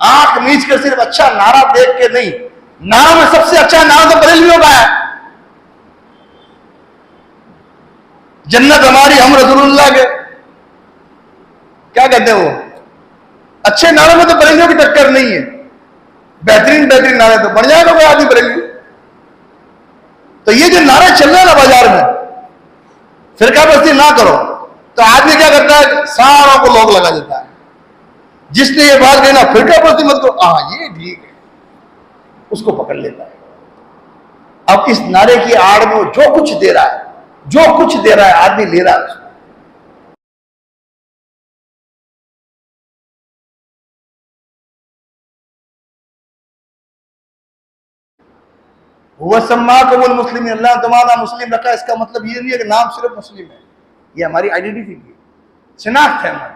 आंख मीच कर सिर्फ अच्छा नारा देख के नहीं, नारा में सबसे अच्छा नारा तो बरेलवियों का है, जन्नत हमारी हम रसूलुल्लाह के। क्या कहते हैं वो, अच्छे नारों में तो बरेलियों की टक्कर नहीं है, बेहतरीन बेहतरीन नारे तो बढ़ जाएगा कोई आदमी बरेली। तो ये जो नारे चल रहे हैं ना बाजार में, फिरका परस्ती ना करो, तो आदमी क्या करता है, सारों को लोग लगा देता है। जिसने ये बात कही ना फिरका परस्ती मत करो, हाँ ये ठीक है, उसको पकड़ लेता है। अब इस नारे की आड़ में वो जो कुछ दे रहा है, जो कुछ दे रहा है आदमी ले रहा है उसको। हुआ सम्मा कबुल मुस्लिम, अल्लाह तुम्हारा मुस्लिम रखा, इसका मतलब ये नहीं है कि नाम सिर्फ मुस्लिम है, ये हमारी आइडेंटिटी की शिनाख्त है हमारी।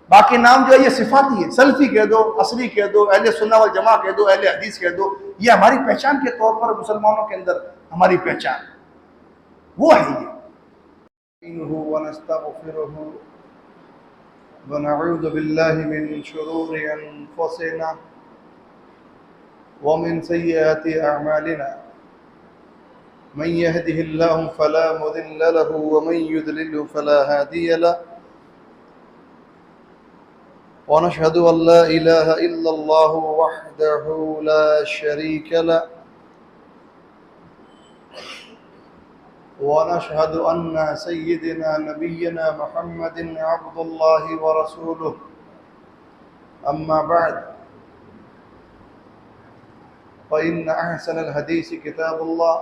बाकी नाम जो है ये सिफाती है, सल्फी कह दो, असली कह दो, अहले सुन्ना वल जमा कह दो, अहले हदीस कह दो, ये हमारी पहचान के तौर पर मुसलमानों के अंदर हमारी पहचान वो है। ये वनऊज़ु बिल्लाहि मिन शुरूरि अनफुसिना व मिन सय्यिआति अअमालिना मन यहदिहिल्लाहु फला मुदिल्ल लहु व मन युद्लिल्हु फला हादिय लहु वनशहदु अल्ला इलाहा इल्लल्लाहु वहदहु ला शरीक लहु वनशहदु अन्ना सय्यिदना नबिय्यना मुहम्मदिन अब्दुल्लाहि व रसूलुहु अम्मा बअद फ़इन्न अहसनल हदीस किताबुल्लाह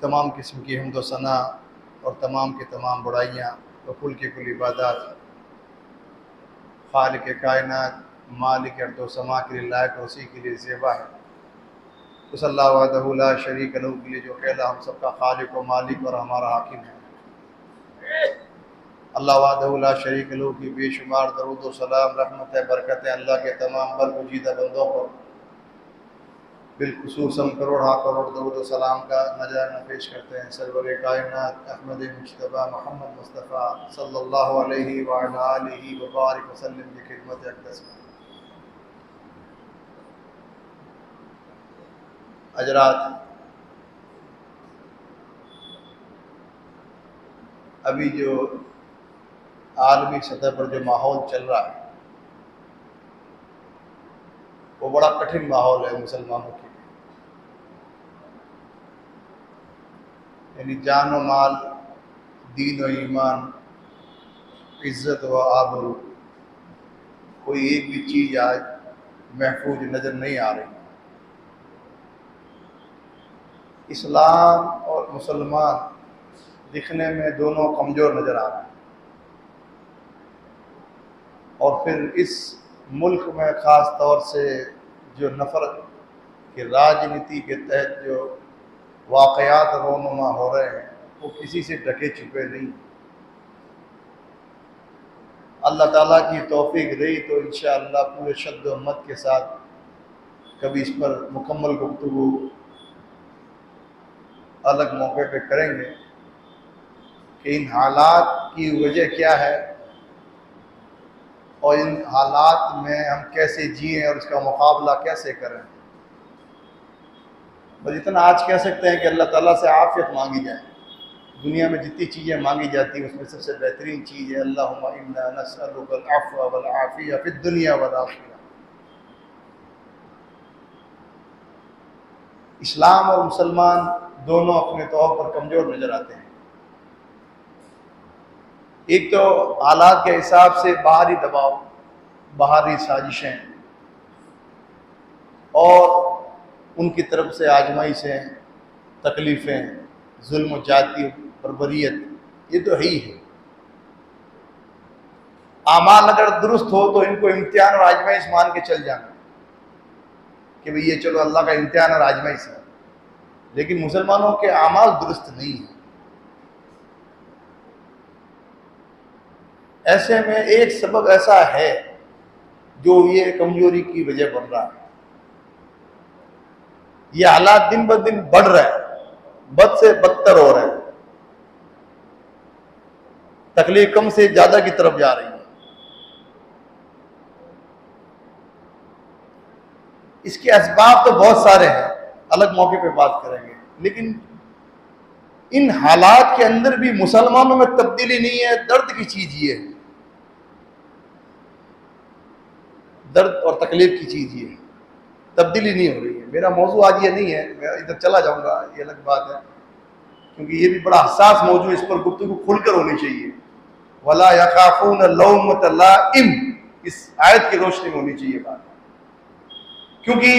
तमाम किस्म की हम्द व सना और तमाम की तमाम बुराइयाँ व कुल की कुल इबादत खालिक कायनात मालिक अर्द व समा के लिए लायक और उसी के लिए ज़ेबा है। उस अल्लाह वहदहु ला शरीक लहू के लिए जो कहला हम सबका खालिक व मालिक और हमारा हाकिम है। अल्लाह वहदहु ला शरीक लहू की बेशुमार दरूद व सलाम रहमत बरकतें अल्लाह के तमाम बरगुजीदा बंदों पर बिलखुसूस हम करोड़ दरूद व सलाम का नज़राना पेश करते हैं सरवर कायनात अहमद मुज्तबा मोहम्मद मुस्तफ़ा सल्लल्लाहु अलैहि व अला आलिहि व बारिक वसल्लम की खिदमत अक़दस में। हज़रात, अभी जो आलमी सतह पर जो माहौल चल रहा है वो बड़ा कठिन माहौल है मुसलमानों के लिए। यानी जान व माल, दीन व ईमान, इज़्ज़त व आबरू, कोई एक भी चीज़ आज महफूज नज़र नहीं आ रही। इस्लाम और मुसलमान दिखने में दोनों कमज़ोर नज़र आ रहे हैं, और फिर इस मुल्क में ख़ास तौर से जो नफ़रत की राजनीति के तहत जो वाक़यात रोनुमा हो रहे हैं वो किसी से ढके छुपे नहीं। अल्लाह ताला की तौफ़ीक़ रही तो इंशाअल्लाह पूरे शद्द व हिम्मत के साथ कभी इस पर मुकम्मल गुफ्तगू अलग मौके पे करेंगे कि इन हालात की वजह क्या है और इन हालात में हम कैसे जिएँ और इसका मुकाबला कैसे करें। बस इतना आज कह सकते हैं कि अल्लाह ताला से आफ़ियत मांगी जाए। दुनिया में जितनी चीज़ें मांगी जाती हैं उसमें सबसे बेहतरीन चीज़ है अल्लाहुम्मा इन्ना नस्अलुकल अफ़्व वल आफ़िया फ़िद दुनिया वल आख़िरा। इस्लाम और मुसलमान दोनों अपने तौर पर कमज़ोर नज़र आते हैं। एक तो हालात के हिसाब से बाहरी दबाव, बाहरी साजिशें और उनकी तरफ से आजमाइशें, तकलीफ़ें, जुल्म, जाती बर्बरियत, ये तो है ही है। आमाल अगर दुरुस्त हो तो इनको इम्तिहान और आजमाइश मान के चल जाना कि भाई ये चलो अल्लाह का इम्तिहान और आजमाइश है, लेकिन मुसलमानों के आमाल दुरुस्त नहीं है। ऐसे में एक सबब ऐसा है जो ये कमजोरी की वजह बन रहा है। ये हालात दिन ब दिन बढ़ रहे हैं, बद से बदतर हो रहे हैं, तकलीफ कम से ज्यादा की तरफ जा रही है। इसके असबाब तो बहुत सारे हैं, अलग मौके पे बात करेंगे, लेकिन इन हालात के अंदर भी मुसलमानों में तब्दीली नहीं है। दर्द की चीज ये है, दर्द और तकलीफ की चीज ये, तब्दीली नहीं हो रही है। मेरा मौजू आज ये नहीं है, मैं इधर चला जाऊंगा, ये अलग बात है, क्योंकि ये भी बड़ा हसास मौजू है, इस पर गुफ्तगू खुलकर होनी चाहिए। वला यखाफून लौमत लाइम, इस आयत की रोशनी में होनी चाहिए बात, क्योंकि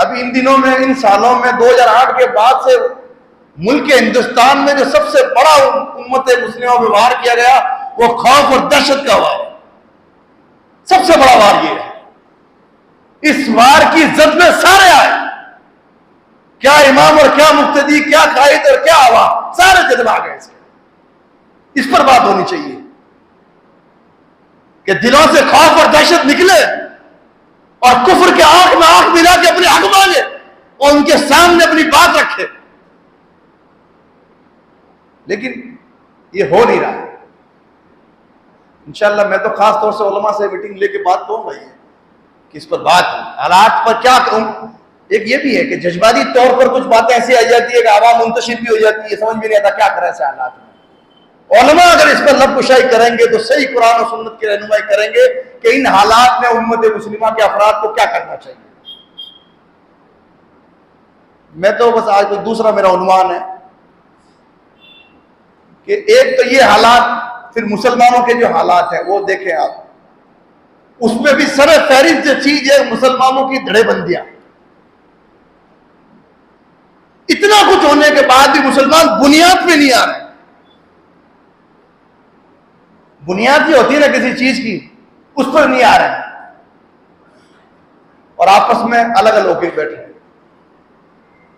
अभी इन दिनों में, इन सालों में 2008 के बाद से मुल्क हिंदुस्तान में जो सबसे बड़ा उम्मत मुस्लिमों पर वार किया गया वो खौफ और दहशत का वार, सबसे बड़ा वार ये है। इस वार की जद में सारे आए, क्या इमाम और क्या मुक्तदी, क्या कायद और क्या आवाम, सारे जज्बा गए इसके। इस पर बात होनी चाहिए कि दिलों से खौफ और दहशत निकले और कुफ्र के आंख में आंख मिला के अपने हक मांगे और उनके सामने अपनी बात रखे, लेकिन ये हो नहीं रहा है। इंशाअल्लाह मैं तो खास तौर से उलमा से मीटिंग लेके बात कहूंगा ये कि इस पर बात, हालात पर क्या कहूं। एक ये भी है कि जज्बाती तौर पर कुछ बातें ऐसी आ जाती है कि आवाम मुंतशिर भी हो जाती है, समझ में नहीं आता क्या करें ऐसे हालात में। उलमा अगर इस पर लबकुशाई करेंगे तो सही कुरान और सुन्नत की रहनुमाई करेंगे कि इन हालात में उम्मत मुस्लिमा के अफराद को क्या करना चाहिए। मैं तो बस आज दूसरा मेरा उन्वान है कि एक तो ये हालात, फिर मुसलमानों के जो हालात हैं वो देखें आप, उसमें भी सर फहरिस्त जो चीज है मुसलमानों की धड़ेबंदियां। इतना कुछ होने के बाद भी मुसलमान बुनियाद पे नहीं आ रहे। बुनियाद भी होती है ना किसी चीज की, उस पर नहीं आ रहे और आपस में अलग अलग होकर बैठे।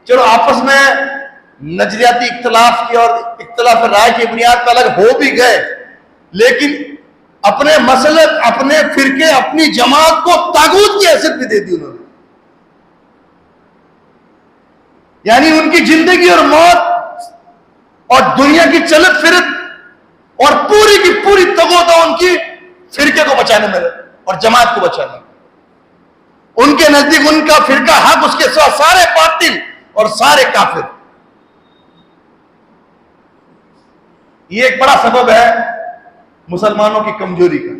चलो आपस में नजरियाती इख्तलाफ की और इख्तलाफ राय की बुनियाद पर अलग हो भी गए, लेकिन अपने मसलक, अपने फिरके, अपनी जमात को तागूत की हैसियत भी दे दी उन्होंने। यानी उनकी जिंदगी और मौत और दुनिया की चलत फिरत और पूरी की पूरी तगोदा उनकी फिरके को बचाने में और जमात को बचाने में। उनके नजदीक उनका फिरका हक, उसके साथ सारे बातिल और सारे काफिर। ये एक बड़ा सबब है मुसलमानों की कमजोरी का,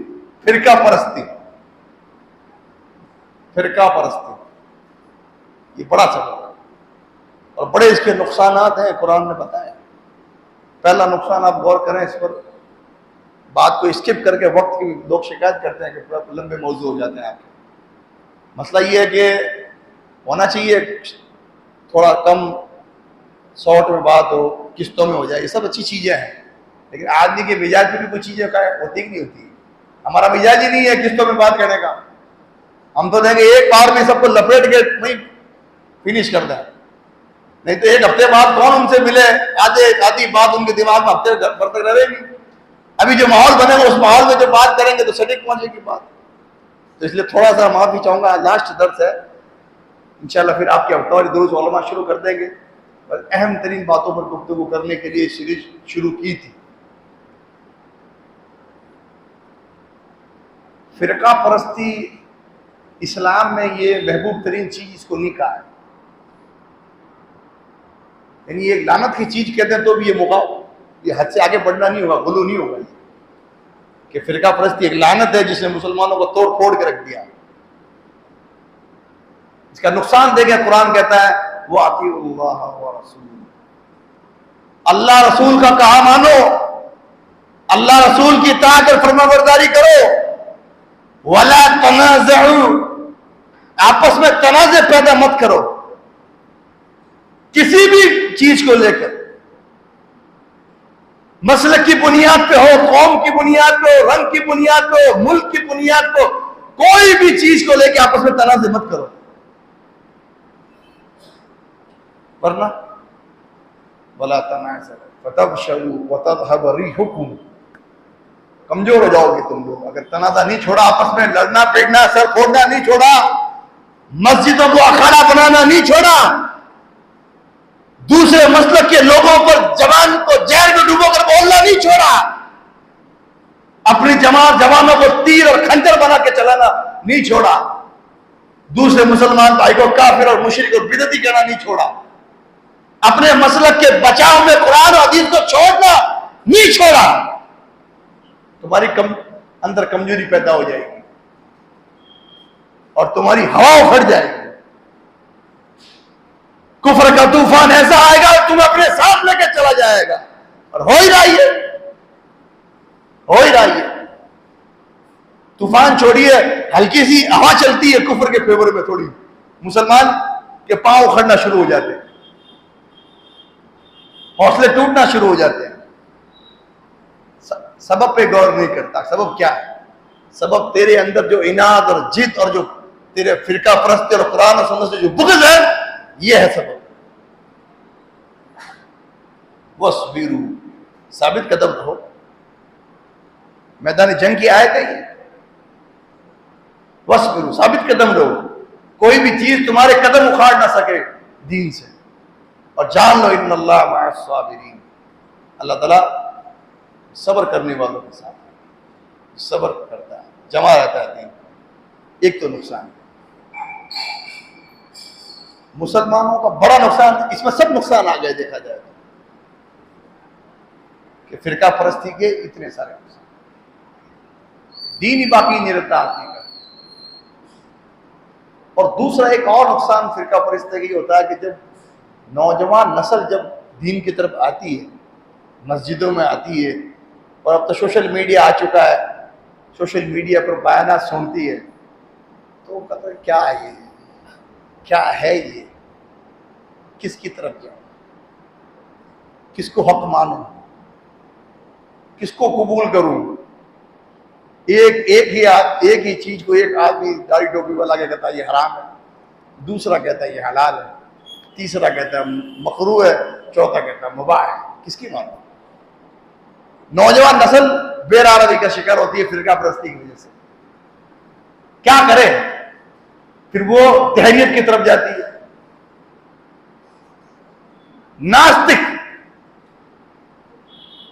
फिरका परस्ती। फिरका परस्ती ये बड़ा सबब है और बड़े इसके नुकसानात हैं, कुरान ने बताया। पहला नुकसान आप गौर करें इस पर, बात को स्किप करके वक्त की लोग शिकायत करते हैं कि पूरा लंबे मौजू हो जाते हैं आपके। मसला ये है कि होना चाहिए थोड़ा कम शॉर्ट में बात हो, किस्तों में हो जाए, ये सब अच्छी चीजें हैं, लेकिन आदमी के मिजाज में भी कुछ चीजें होती कि नहीं होती। हमारा मिजाज ही नहीं है किस्तों में बात करने का। हम तो देंगे एक बार में सबको लपेट के वही फिनिश कर दें, नहीं तो एक हफ्ते बाद कौन उनसे मिले, आधी बात उनके दिमाग में हफ्ते भर तक रहेगी। अभी जो माहौल बनेगा उस माहौल में जो बात करेंगे तो सटीक पहुंचेगी बात। तो इसलिए थोड़ा सा माफी चाहूंगा, लास्ट दर्स है, इंशाल्लाह फिर आपके हफ्तावारी दुरूस उलमा शुरू कर देंगे। और अहम तरीन बातों पर गुफ्तगू करने के लिए सीरीज शुरू की थी। फिरका परस्ती इस्लाम में ये महबूब तरीन चीज इसको नहीं कहा है, यानी ये लानत की चीज कहते हैं तो भी ये हद से आगे बढ़ना नहीं होगा, गुलू नहीं होगा कि फिरका परस्ती एक लानत है जिसने मुसलमानों को तोड़ फोड़ के रख दिया। इसका नुकसान देखें, कुरान कहता है वो अतीउल्लाह व रसूल, अल्लाह रसूल का कहा मानो, अल्लाह रसूल की इताअत और फरमाबरदारी करो। वला तनाज़उ, आपस में तनाज़े पैदा मत करो किसी भी चीज को लेकर, मसलक की बुनियाद पे हो, कौम की बुनियाद पे हो, रंग की बुनियाद पे हो, मुल्क की बुनियाद पे हो, कोई भी चीज को लेकर आपस में तनाज़े मत करो, वरना वला तनाज़उ फतफशलू वतज़हब रिहुकुम, कमजोर हो जाओगे तुम लोग। अगर तनाज़ा नहीं छोड़ा, आपस में लड़ना पेटना, सर फोड़ना नहीं छोड़ा, मस्जिदों को अखाड़ा बनाना नहीं छोड़ा, दूसरे मसलक के लोगों पर जवान को जहर में डूबोकर बोलना नहीं छोड़ा, अपनी जवानों को तीर और खंजर बना के चलाना नहीं छोड़ा, दूसरे मुसलमान भाई को काफिर और मुशरिक और बिदअती कहना नहीं छोड़ा, अपने मसलक के बचाव में कुरान और हदीस को छोड़ना नहीं छोड़ा। तुम्हारी अंदर कमजोरी पैदा हो जाएगी और तुम्हारी हवा उखड़ जाएगी। कुफर का तूफान ऐसा आएगा तुम्हें अपने साथ लेकर चला जाएगा, और हो ही रही है, हो ही रही है। तूफान छोड़िए, हल्की सी हवा चलती है कुफर के फेवर में, थोड़ी मुसलमान के पांव उखड़ना शुरू हो जाते हैं, हौसले टूटना शुरू हो जाते हैं। सबब पे गौर नहीं करता। सबब क्या है? सबब तेरे अंदर जो इनाद और जिद और जो तेरे फिरका परस्ती और कुरान और सुन्नत से जो बुग़्ज़ है, यह है सबब। वस्बिरू, साबित कदम रहो। मैदान जंग की आयत है ये। वस्बिरू, साबित कदम रहो। कोई भी चीज तुम्हारे कदम उखाड़ ना सके दीन से। और जान लो इन्नल्लाह मअस साबिरीन, अल्लाह ताला सब्र करने वालों के साथ सब्र करता है, जमा रहता है दीन। एक तो नुकसान, मुसलमानों का बड़ा नुकसान, इसमें सब नुकसान आ गए देखा जाए कि फिरका परस्ती के इतने सारे नुकसान, दीन ही बाकी नहीं रहता आदमी का। और दूसरा एक और नुकसान फिरका परस्ती का होता है कि जब नौजवान नस्ल जब दीन की तरफ आती है, मस्जिदों में आती है, और अब तो सोशल मीडिया आ चुका है, सोशल मीडिया पर बयानात सुनती है, तो कहता है क्या है ये, क्या है ये, किसकी तरफ जाऊं, किसको हक मानूं, किसको कबूल करूं। एक ही चीज को एक आदमी दाढ़ी टोपी वाला क्या कहता है ये हराम है, दूसरा कहता है ये हलाल है, तीसरा कहता है मकरू है, चौथा कहता है मुबाह है। किसकी मानो? नौजवान नस्ल बेरारवी का शिकार होती है फिरका परस्ती की वजह से। क्या करे? फिर वो तहरीयत की तरफ जाती है। नास्तिक,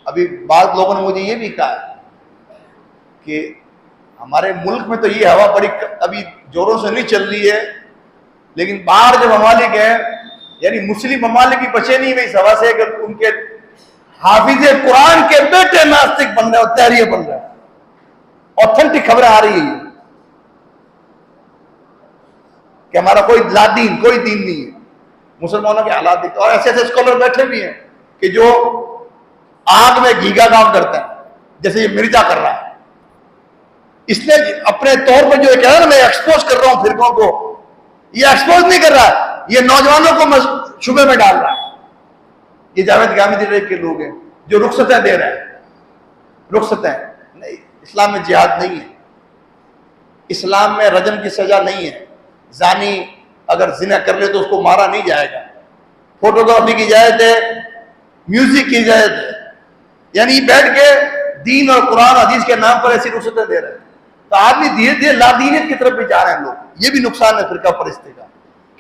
अभी बाद लोगों ने मुझे ये भी कहा कि हमारे मुल्क में तो ये हवा बड़ी अभी जोरों से नहीं चल रही है, लेकिन बाहर जो ममालिक है, यानी मुस्लिम ममालिक भी बचे नहीं हुए इस हवा से, अगर उनके हाफिजे कुरान के बेटे नास्तिक बन रहे और तहरीर बन रहे हैं। ऑथेंटिक खबरें आ रही है कि हमारा कोई लादीन, कोई दीन नहीं है। मुसलमानों के हालात देखते, और ऐसे ऐसे स्कॉलर बैठे भी हैं कि जो आग में घीगा काम करते हैं, जैसे ये मिर्जा कर रहा है। इसने अपने तौर पर जो कह रहा है ना, मैं एक्सपोज कर रहा हूं फिरकों को, ये एक्सपोज नहीं कर रहा है, ये नौजवानों को शुबे में डाल रहा है। ये जावेद गामिदी के लोग हैं जो रुखसतें दे रहे हैं। रुखसतें नहीं, इस्लाम में जिहाद नहीं है, इस्लाम में रजम की सजा नहीं है। जानी अगर जिना कर ले तो उसको मारा नहीं जाएगा। फोटोग्राफी की इजाजत है, म्यूजिक की इजाजत है, यानी बैठ के दीन और कुरान हदीस के नाम पर ऐसी रुखसतें दे रहे हैं। तो आदमी धीरे धीरे लादीनियत की तरफ भी जा रहे हैं लोग। ये भी नुकसान है फिरका परस्ती का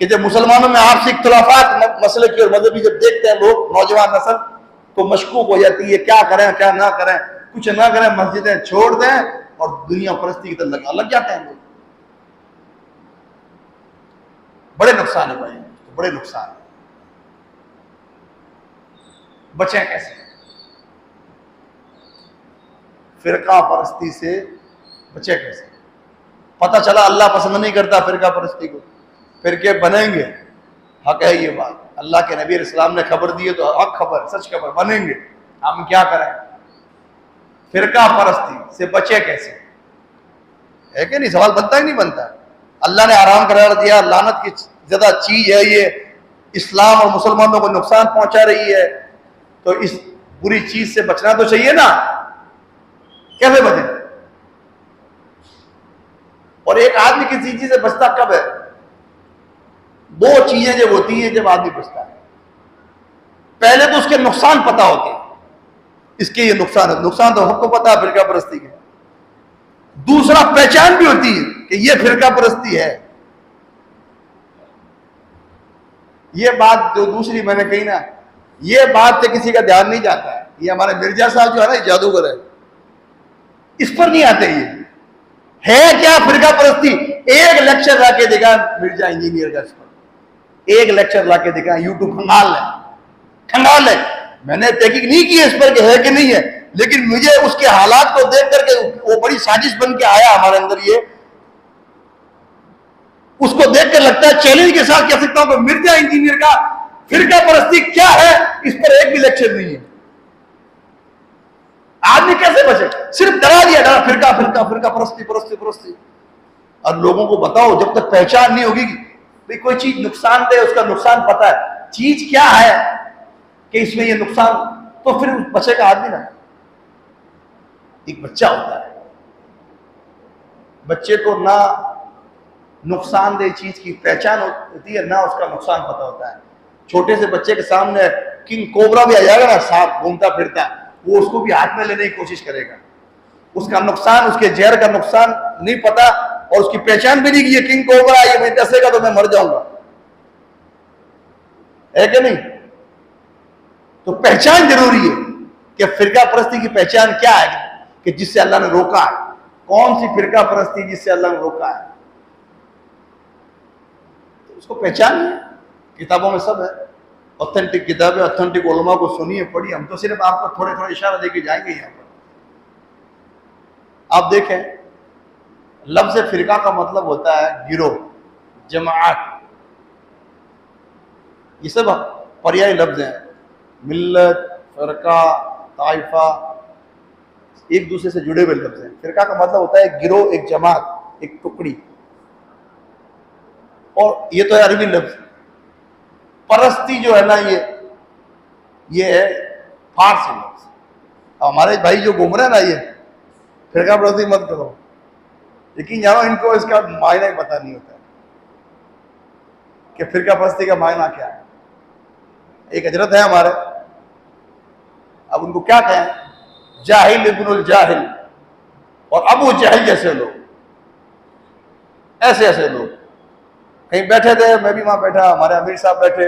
कि जब मुसलमानों में आपसी इख्तिलाफात मसले की और मजहबी जब देखते हैं लोग, नौजवान नस्ल, तो मशकूक हो जाती है, क्या करें क्या ना करें, कुछ ना करें, मस्जिदें छोड़ दें और दुनिया परस्ती की तरफ लग जाते हैं लोग। बड़े नुकसान है भाई, बड़े नुकसान है। बचें कैसे? फिरका परस्ती से बचे कैसे? पता चला अल्लाह पसंद नहीं करता फिरका परस्ती को, फिरके बनेंगे, हक है ये बात, अल्लाह के नबी इस्लाम ने खबर दी है तो हक खबर, सच खबर, बनेंगे। हम क्या करें? फिरका परस्ती से बचे कैसे? है कि नहीं? सवाल बनता ही नहीं बनता। अल्लाह ने आराम करार दिया, लानत की ज्यादा चीज है ये, इस्लाम और मुसलमानों को नुकसान पहुंचा रही है, तो इस बुरी चीज से बचना तो चाहिए ना। कैसे बचे? और एक आदमी किसी चीज से बचता कब है? दो चीजें जब होती हैं जब आदमी बचता है। पहले तो उसके नुकसान पता होते हैं, इसके ये नुकसान है, नुकसान तो हमको पता है फिरका परस्ती के। दूसरा पहचान भी होती है कि ये फिरका परस्ती है। ये बात जो दूसरी मैंने कही ना, ये बात पे किसी का ध्यान नहीं जाता है। ये हमारे मिर्जा साहब जो है ना, जादूगर है, इस पर नहीं आते। ये है क्या फिरका परस्ती? एक लेक्चर लाके दिखा मिर्जा इंजीनियर का, इस पर एक लेक्चर लाके दिखा, यूट्यूब खंगाल है। मैंने तहकीक नहीं की इस पर कि है कि नहीं है, लेकिन मुझे उसके हालात को देख करके वो बड़ी साजिश बन के आया हमारे अंदर। ये उसको देख कर लगता है चैलेंज के साथ कह सकता हूं कि मिर्जा इंजीनियर का फिरका परस्ती क्या है, इस पर एक भी लेक्चर नहीं है। आदमी कैसे बचे? सिर्फ डरा दिया, डरा फिरका फिरका फिरका परस्ती परस्ती परस्ती। और लोगों को बताओ, जब तक पहचान नहीं होगी भाई कोई चीज नुकसान दे, उसका नुकसान पता है, चीज क्या है कि इसमें ये नुकसान, तो फिर बचेगा आदमी ना। एक बच्चा होता है, बच्चे को ना नुकसानदेह चीज की पहचान होती है, ना उसका नुकसान पता होता है। छोटे से बच्चे के सामने किंग कोबरा भी आ जाएगा ना, सांप घूमता फिरता, वो उसको भी हाथ में लेने की कोशिश करेगा। उसका नुकसान, उसके जहर का नुकसान नहीं पता, और उसकी पहचान भी नहीं कि ये किंग कोबरा, ये मैं डसेगा तो मैं मर जाऊंगा, है कि नहीं? तो पहचान जरूरी है कि फिरका परस्ती की पहचान क्या है, कि जिससे अल्लाह ने रोका है। कौन सी फिरका परस्ती जिससे अल्लाह ने रोका है, तो उसको पहचान है। किताबों में सब है, ऑथेंटिक किताबें, ऑथेंटिक उलमा को सुनिए, पढ़िए। हम तो सिर्फ आपको थोड़े थोड़े इशारा देके जाएंगे। यहाँ पर आप देखें, लफ्ज़ फिरका का मतलब होता है गिरोह, जमात। ये सब पर्यायी लफ्ज हैं। मिल्लत, फिरका, ताइफा, एक दूसरे से जुड़े हुए लफ्ज हैं। फिरका का मतलब होता है गिरोह, एक जमात, एक टुकड़ी। और ये तो है अरबी लफ्ज। परस्ती जो है ना, ये है फारसी लफ्ज। हमारे भाई जो घूम रहे हैं ना, ये फिरका परस्ती मत करो, लेकिन जानो इनको इसका मायना ही पता नहीं होता कि फिरका परस्ती का मायना क्या है। एक हजरत है हमारे, अब उनको क्या कहें, जाहिल इब्नुल जाहिल और अबू जहल जैसे लोग, ऐसे ऐसे लोग कहीं बैठे थे, मैं भी वहां बैठा, हमारे अमीर साहब बैठे,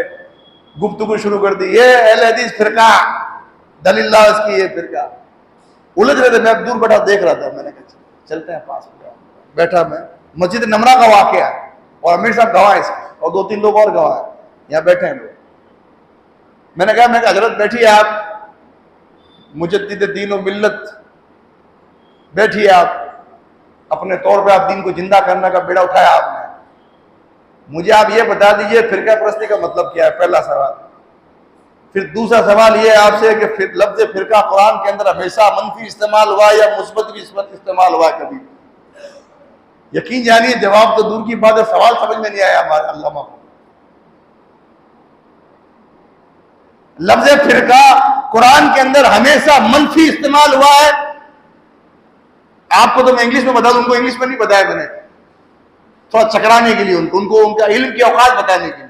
गुफ्तगू शुरू कर दी, ये अहले हदीस फिरका, दलील इसकी, ये फिरका। उलझ रहे थे, मैं दूर बैठा देख रहा था। मैंने कहा चलते हैं पास में। बैठा मैं, मस्जिद नमरा का वाकया है, और अमीर साहब गवाह इसके, और 2-3 लोग और गवाह है, यहाँ बैठे हैं लोग। मैंने कहा हजरत बैठिए आप, मुजद्दिद दीन व मिल्लत, बैठिए आप, अपने तौर पे आप दीन को जिंदा करने का बेड़ा उठाया आपने, मुझे आप ये बता दीजिए फिरका परस्ती का मतलब क्या है, पहला सवाल। फिर दूसरा सवाल ये है आपसे कि लफ्ज़ फिरका कुरान के अंदर हमेशा मनफी इस्तेमाल हुआ या मुस्बत भी इस्तेमाल हुआ कभी? यकीन जानिए जवाब तो दूर की बात है, सवाल समझ में नहीं आया हमारे अल्लामा को। लफ्ज़ फिरका कुरान के अंदर हमेशा मनफी इस्तेमाल हुआ है। आपको तो मैं इंग्लिश में बता दूं, उनको इंग्लिश में नहीं बताया मैंने, थोड़ा चकराने के लिए, उनको उनका इल्म की औकात बताने के लिए,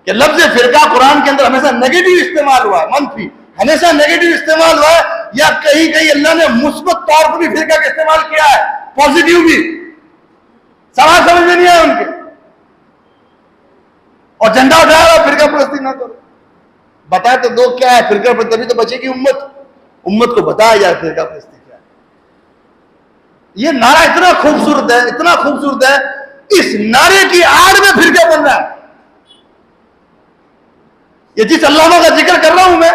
कि लफ्ज़ फिरका कुरान के अंदर हमेशा नेगेटिव इस्तेमाल हुआ है, मनफी हमेशा नेगेटिव इस्तेमाल हुआ है, या कहीं कहीं अल्लाह ने मुस्बत तौर पर भी फिरका का इस्तेमाल किया है, पॉजिटिव भी। सवाल समझ में नहीं आया उनके, और झंडा उठाया हुआ फिरका परस्ती ना करो। बताए तो दो क्या है फिरका परस्ती, तभी तो बचेगी उम्मत को बताया जाए फिरका परस्ती क्या है। ये नारा इतना खूबसूरत है, इतना खूबसूरत है, इस नारे की आड़ में फिरका बन रहा है। ये जिस अल्लामा का जिक्र कर रहा हूं मैं,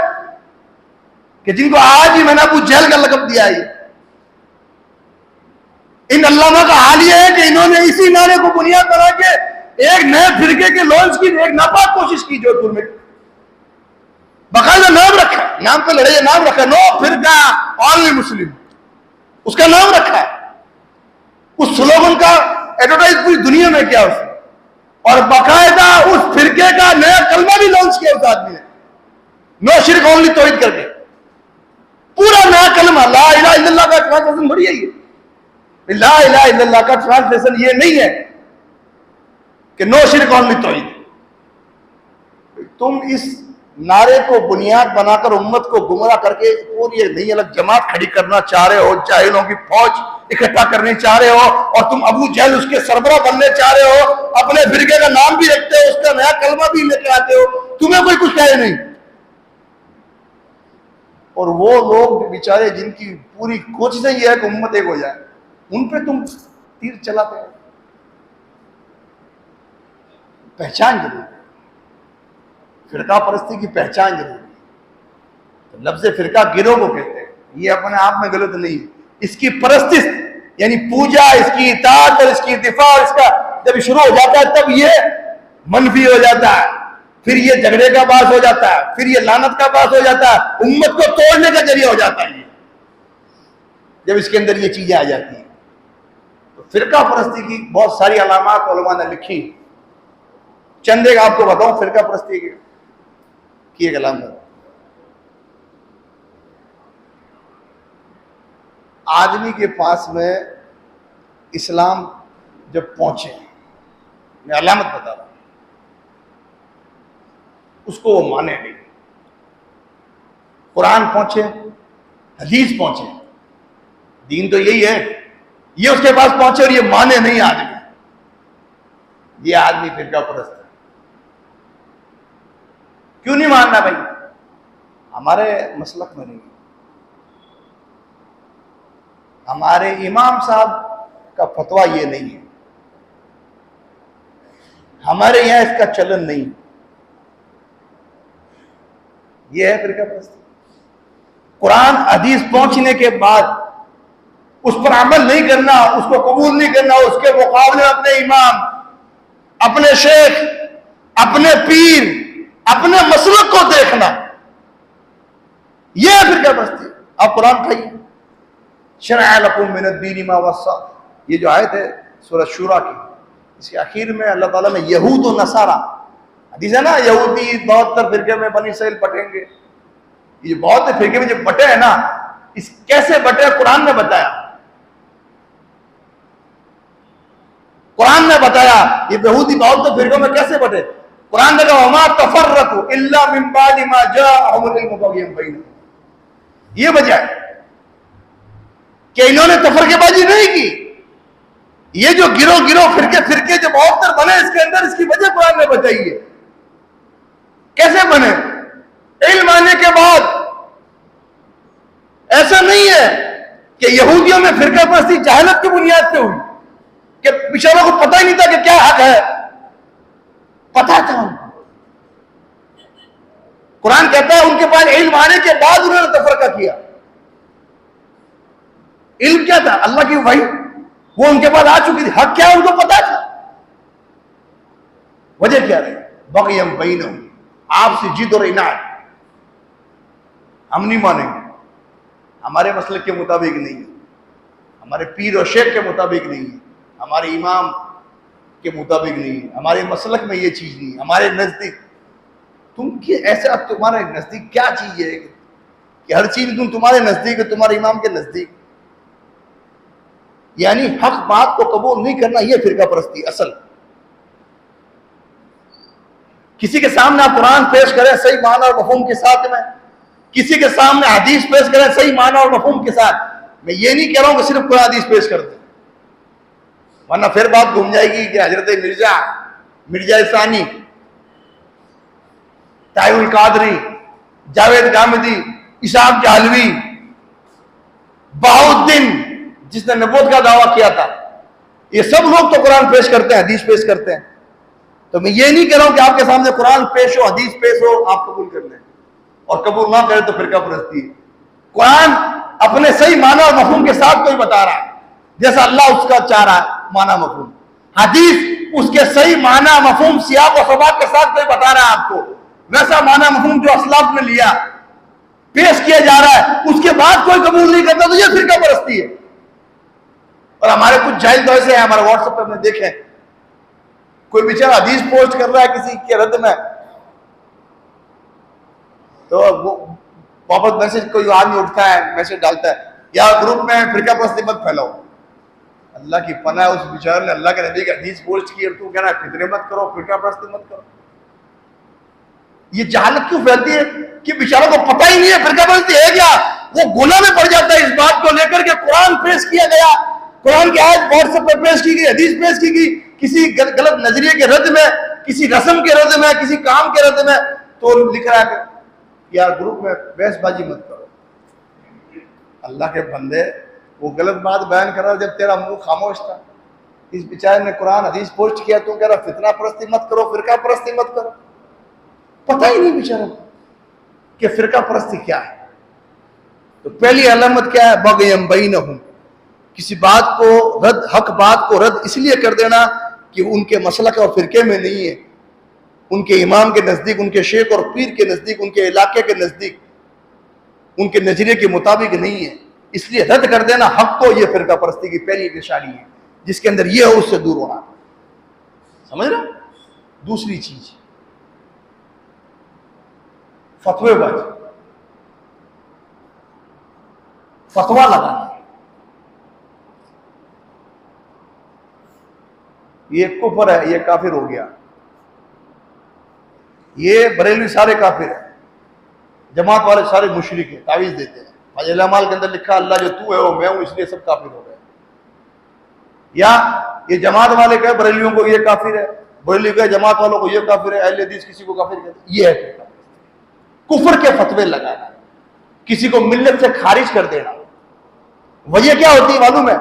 कि जिनको आज ही मैंने अबू जहल का लक़ब दिया है, इन अल्लामा का हाल यह है कि इन्होंने इसी नारे को बुनियाद बना के एक नए फिरके के लॉन्च की एक नापाक कोशिश की जोधपुर में। बाकायदा नाम रखा, नाम पे लड़े, नाम रखा, नो फिरका ओनली मुस्लिम, उसका नाम रखा है। उस स्लोगन का एडवर्टाइज पूरी दुनिया में किया उसने, और बाकायदा उस फिरके का नया कलमा भी लॉन्च किया उस आदमी ने, नो शिर्क ओनली तौहीद करके। पूरा नया कलमा, ला इलाहा इल्लल्लाह का ट्रांसलेशन बढ़िया ही है। ला इलाहा इल्लल्लाह का ट्रांसलेशन ये नहीं है कि नो शिर्क ओनली तौहीद। तुम इस नारे को बुनियाद बनाकर उम्मत को गुमराह करके पूरी एक नई अलग जमात खड़ी करना चाह रहे हो, जाहिलों की फौज इकट्ठा करने चाह रहे हो और तुम अबू जहल उसके सरबरा बनने चाह रहे हो, अपने फिरके का नाम भी रखते हो, उसका नया कलमा भी लेकर आते हो, तुम्हें कोई कुछ कहे नहीं। और वो लोग बेचारे जिनकी पूरी कोशिश ये है कि उम्मत एक हो जाए, उन पे तुम तीर चलाते हो। पहचान जरूरी है, फिरका परस्ती की पहचान जरूरी है। तो लफ्ज़ फिरका गिरोह को कहते हैं, ये अपने आप में गलत नहीं है। इसकी परस्ती यानी पूजा, इसकी इताअत और इसकी दिफा, इसका जब शुरू हो जाता है तब ये मनफी हो जाता है, फिर ये झगड़े का बात हो जाता है, फिर ये लानत का बात हो जाता है, उम्मत को तोड़ने का जरिया हो जाता है। जब इसके अंदर ये चीजें आ जाती हैं तो फिरका परस्ती की बहुत सारी अलामात उलमा ने लिखी। चंद एक आपको बताऊं फिरका परस्ती की एक अलामत। आदमी के पास में इस्लाम जब पहुंचे, मैं अलामत बता रहा हूं, उसको वो माने नहीं। कुरान पहुंचे, हदीस पहुंचे, दीन तो यही है, ये उसके पास पहुंचे और ये माने नहीं आदमी, ये आदमी फिरका परस्त है। क्यों नहीं मानना भाई? हमारे मसलक में नहीं, हमारे इमाम साहब का फतवा ये नहीं है, हमारे यहां इसका चलन नहीं, ये है फिरका परस्ती। कुरान हदीस पहुंचने के बाद उस पर अमल नहीं करना, उसको कबूल नहीं करना, उसके मुकाबले अपने इमाम, अपने शेख, अपने पीर, अपने मसलक को देखना, यह है फिरका परस्ती। आप कुरान पढ़िए, शरअ लकुम मिनद्दीन मा वस्सा, ये जो आयत है सूरह शूरा की, इसके आखिर में अल्लाह ताला ने यहूद और नसारा, हदीस है ना, यहूदी 72 फिरके में बनी इसराइल बटेंगे। ये बहुत फिरके में जो बटे है ना, इस कैसे बटे कुरान ने बताया, कुरान ने बताया ये यहूदी 72 फिरकों में कैसे बटे। कुरान ने कहा वमा तफर्रकू इल्ला मिन बादि मा जाअहुमुल इल्मु बग़यन बैनहुम, ये वजह है कि इन्होंने तफरकेबाजी नहीं की। ये जो गिरोह गिरोह फिरके फिरके जो 72 बने, इसके अंदर इसकी वजह कुरान ने बताई है। कैसे बने? इल्म आने के बाद। ऐसा नहीं है कि यहूदियों में फिरका परस्ती जहालत की बुनियाद पे हुई, कि बेचारों को पता ही नहीं था कि क्या हक है, पता था उनको। कुरान कहता है उनके पास इल्म आने के बाद उन्होंने तफरका किया। इल्म क्या था? अल्लाह की वही, वो उनके पास आ चुकी थी, हक क्या है उनको पता था। वजह क्या रही? बग़यन बैनहुम, आपसी जिद और इनाद, हम नहीं मानेंगे, हमारे मसलक के मुताबिक नहीं है, हमारे पीर और शेख के मुताबिक नहीं है, हमारे इमाम के मुताबिक नहीं है, हमारे मसलक में ये चीज नहीं, हमारे नजदीक। तुम कि ऐसे अब तुम्हारे नजदीक क्या चीज है कि हर चीज तुम तुम्हारे नजदीक है, तुम्हारे इमाम के नजदीक, यानी हक बात को कबूल नहीं करना, यह फिरका परस्ती असल। किसी के सामने आप कुरान पेश करें सही माना और मफहूम के साथ में, किसी के सामने हदीस पेश करें सही माना और मफहूम के साथ। मैं ये नहीं कह रहा हूं कि सिर्फ कुरान हदीस पेश कर दे, वरना फिर बात घूम जाएगी कि हजरत मिर्जा सानी, तायुल कादरी, जावेद गामदी, इसाक जाहलवी, बहाउद्दीन जिसने नबूवत का दावा किया था, ये सब लोग तो कुरान पेश करते हैं, हदीस पेश करते हैं। तो मैं ये नहीं कह रहा हूं कि आपके सामने कुरान पेश हो, हदीस पेश हो, आप कबूल कर लें, और कबूल ना करें तो फिरका परस्ती है। कुरान अपने सही माना और मफहूम के साथ कोई बता रहा है, जैसा अल्लाह उसका चाह रहा है माना मफहूम। हदीस उसके सही माना मफहूम सियाक और सबाक के साथ कोई बता रहा है आपको, वैसा माना मफहूम जो असलाफ ने लिया पेश किया जा रहा है, उसके बाद कोई कबूल नहीं करता, तो यह फिरका परस्ती है। और हमारे कुछ जाहिल तो ऐसे हैं, हमारे व्हाट्सएप पे हमने देखे, कोई बेचारा हदीस पोस्ट कर रहा है किसी के रद्द में, तो वो वापस मैसेज कोई आदमी उठता है, मैसेज डालता है, या ग्रुप में फिरका परस्ती मत फैलाओ। अल्लाह की पनाह, उस बेचारे ने अल्लाह के नबी का हदीस पोस्ट की और तू कह रहा है फितने मत करो, फिरका परस्ती मत करो। ये जहालत क्यों फैलती है कि बेचारों को पता ही नहीं है फिरका परस्ती है क्या। वो गुनाह में पड़ जाता है इस बात को लेकर के कुरान पेश किया गया कुरान की आयत व्हाट्सएप पर पेश की गई, हदीस पेश की गई, किसी गलत नजरिए के रद्द में, किसी रस्म के रद्द में, किसी काम के रद्द में, तो लिख रहा है यार ग्रुप में बहसबाजी मत करो। अल्लाह के बंदे, वो गलत बात बयान कर रहा जब तेरा मुंह खामोश था। इस बेचारे ने कुरान हदीस पोस्ट किया, तुम कह रहा फितना परस्ती मत करो, फिरका परस्ती मत करो। पता ही नहीं बेचारों को कि फिरका परस्ती क्या है। तो पहली अलामत क्या है? बग़यम बैनहुम, किसी बात को रद्द, हक बात को रद्द इसलिए कर देना कि उनके मसलक और फिरके में नहीं है, उनके इमाम के नजदीक, उनके शेख और पीर के नजदीक, उनके इलाके के नजदीक, उनके नजरिए के मुताबिक नहीं है, इसलिए रद्द कर देना हक को। यह फिरका परस्ती की पहली निशानी है, जिसके अंदर यह है उससे दूर होना। समझ रहे? दूसरी चीज फतवेबाजी, फतवा लगाना। ये कुफर है, ये काफिर हो गया। ये बरेलवी सारे काफिर है, जमात वाले सारे मुशरिक है, तावीज देते हैं। अमाल के अंदर लिखा अल्लाह जो तू है वो मैं हूं, इसलिए सब काफिर हो गए। या ये जमात वाले कहे बरेलियों को ये काफिर है, बरेली कहे जमात वालों को ये काफिर है, अहले हदीस किसी को काफिर कहते। ये है कुफर के फतवे लगाना, किसी को मिल्लत से खारिज कर देना। वजह क्या होती है मालूम है?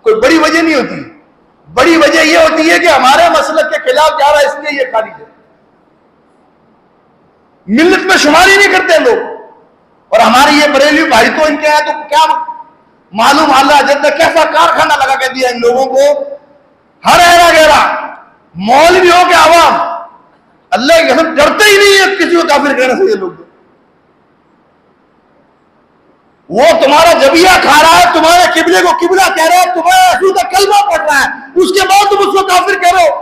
कोई बड़ी वजह नहीं होती। बड़ी वजह यह होती है कि हमारे मसलक के खिलाफ जा रहा है, इसलिए यह खारिज है। मिल्लत में शुमारी नहीं करते लोग। और हमारे ये बरेली भाई तो इनके हैं, तो क्या मालूम अल्लाह जब तक कैसा कारखाना लगा के दिया इन लोगों को। हर एरा गहरा मौलवी हो के आवाम अल्लाह की कसम डरते ही नहीं है किसी को काफिर कहने से। ये लोग वो तुम्हारा जबिया खा रहा है, तुम्हारे किबले को किबला कह रहा है, तुम्हारा असूदा कलमा पढ़ रहा है, उसके बाद तुम उसको काफिर कह रहे हो।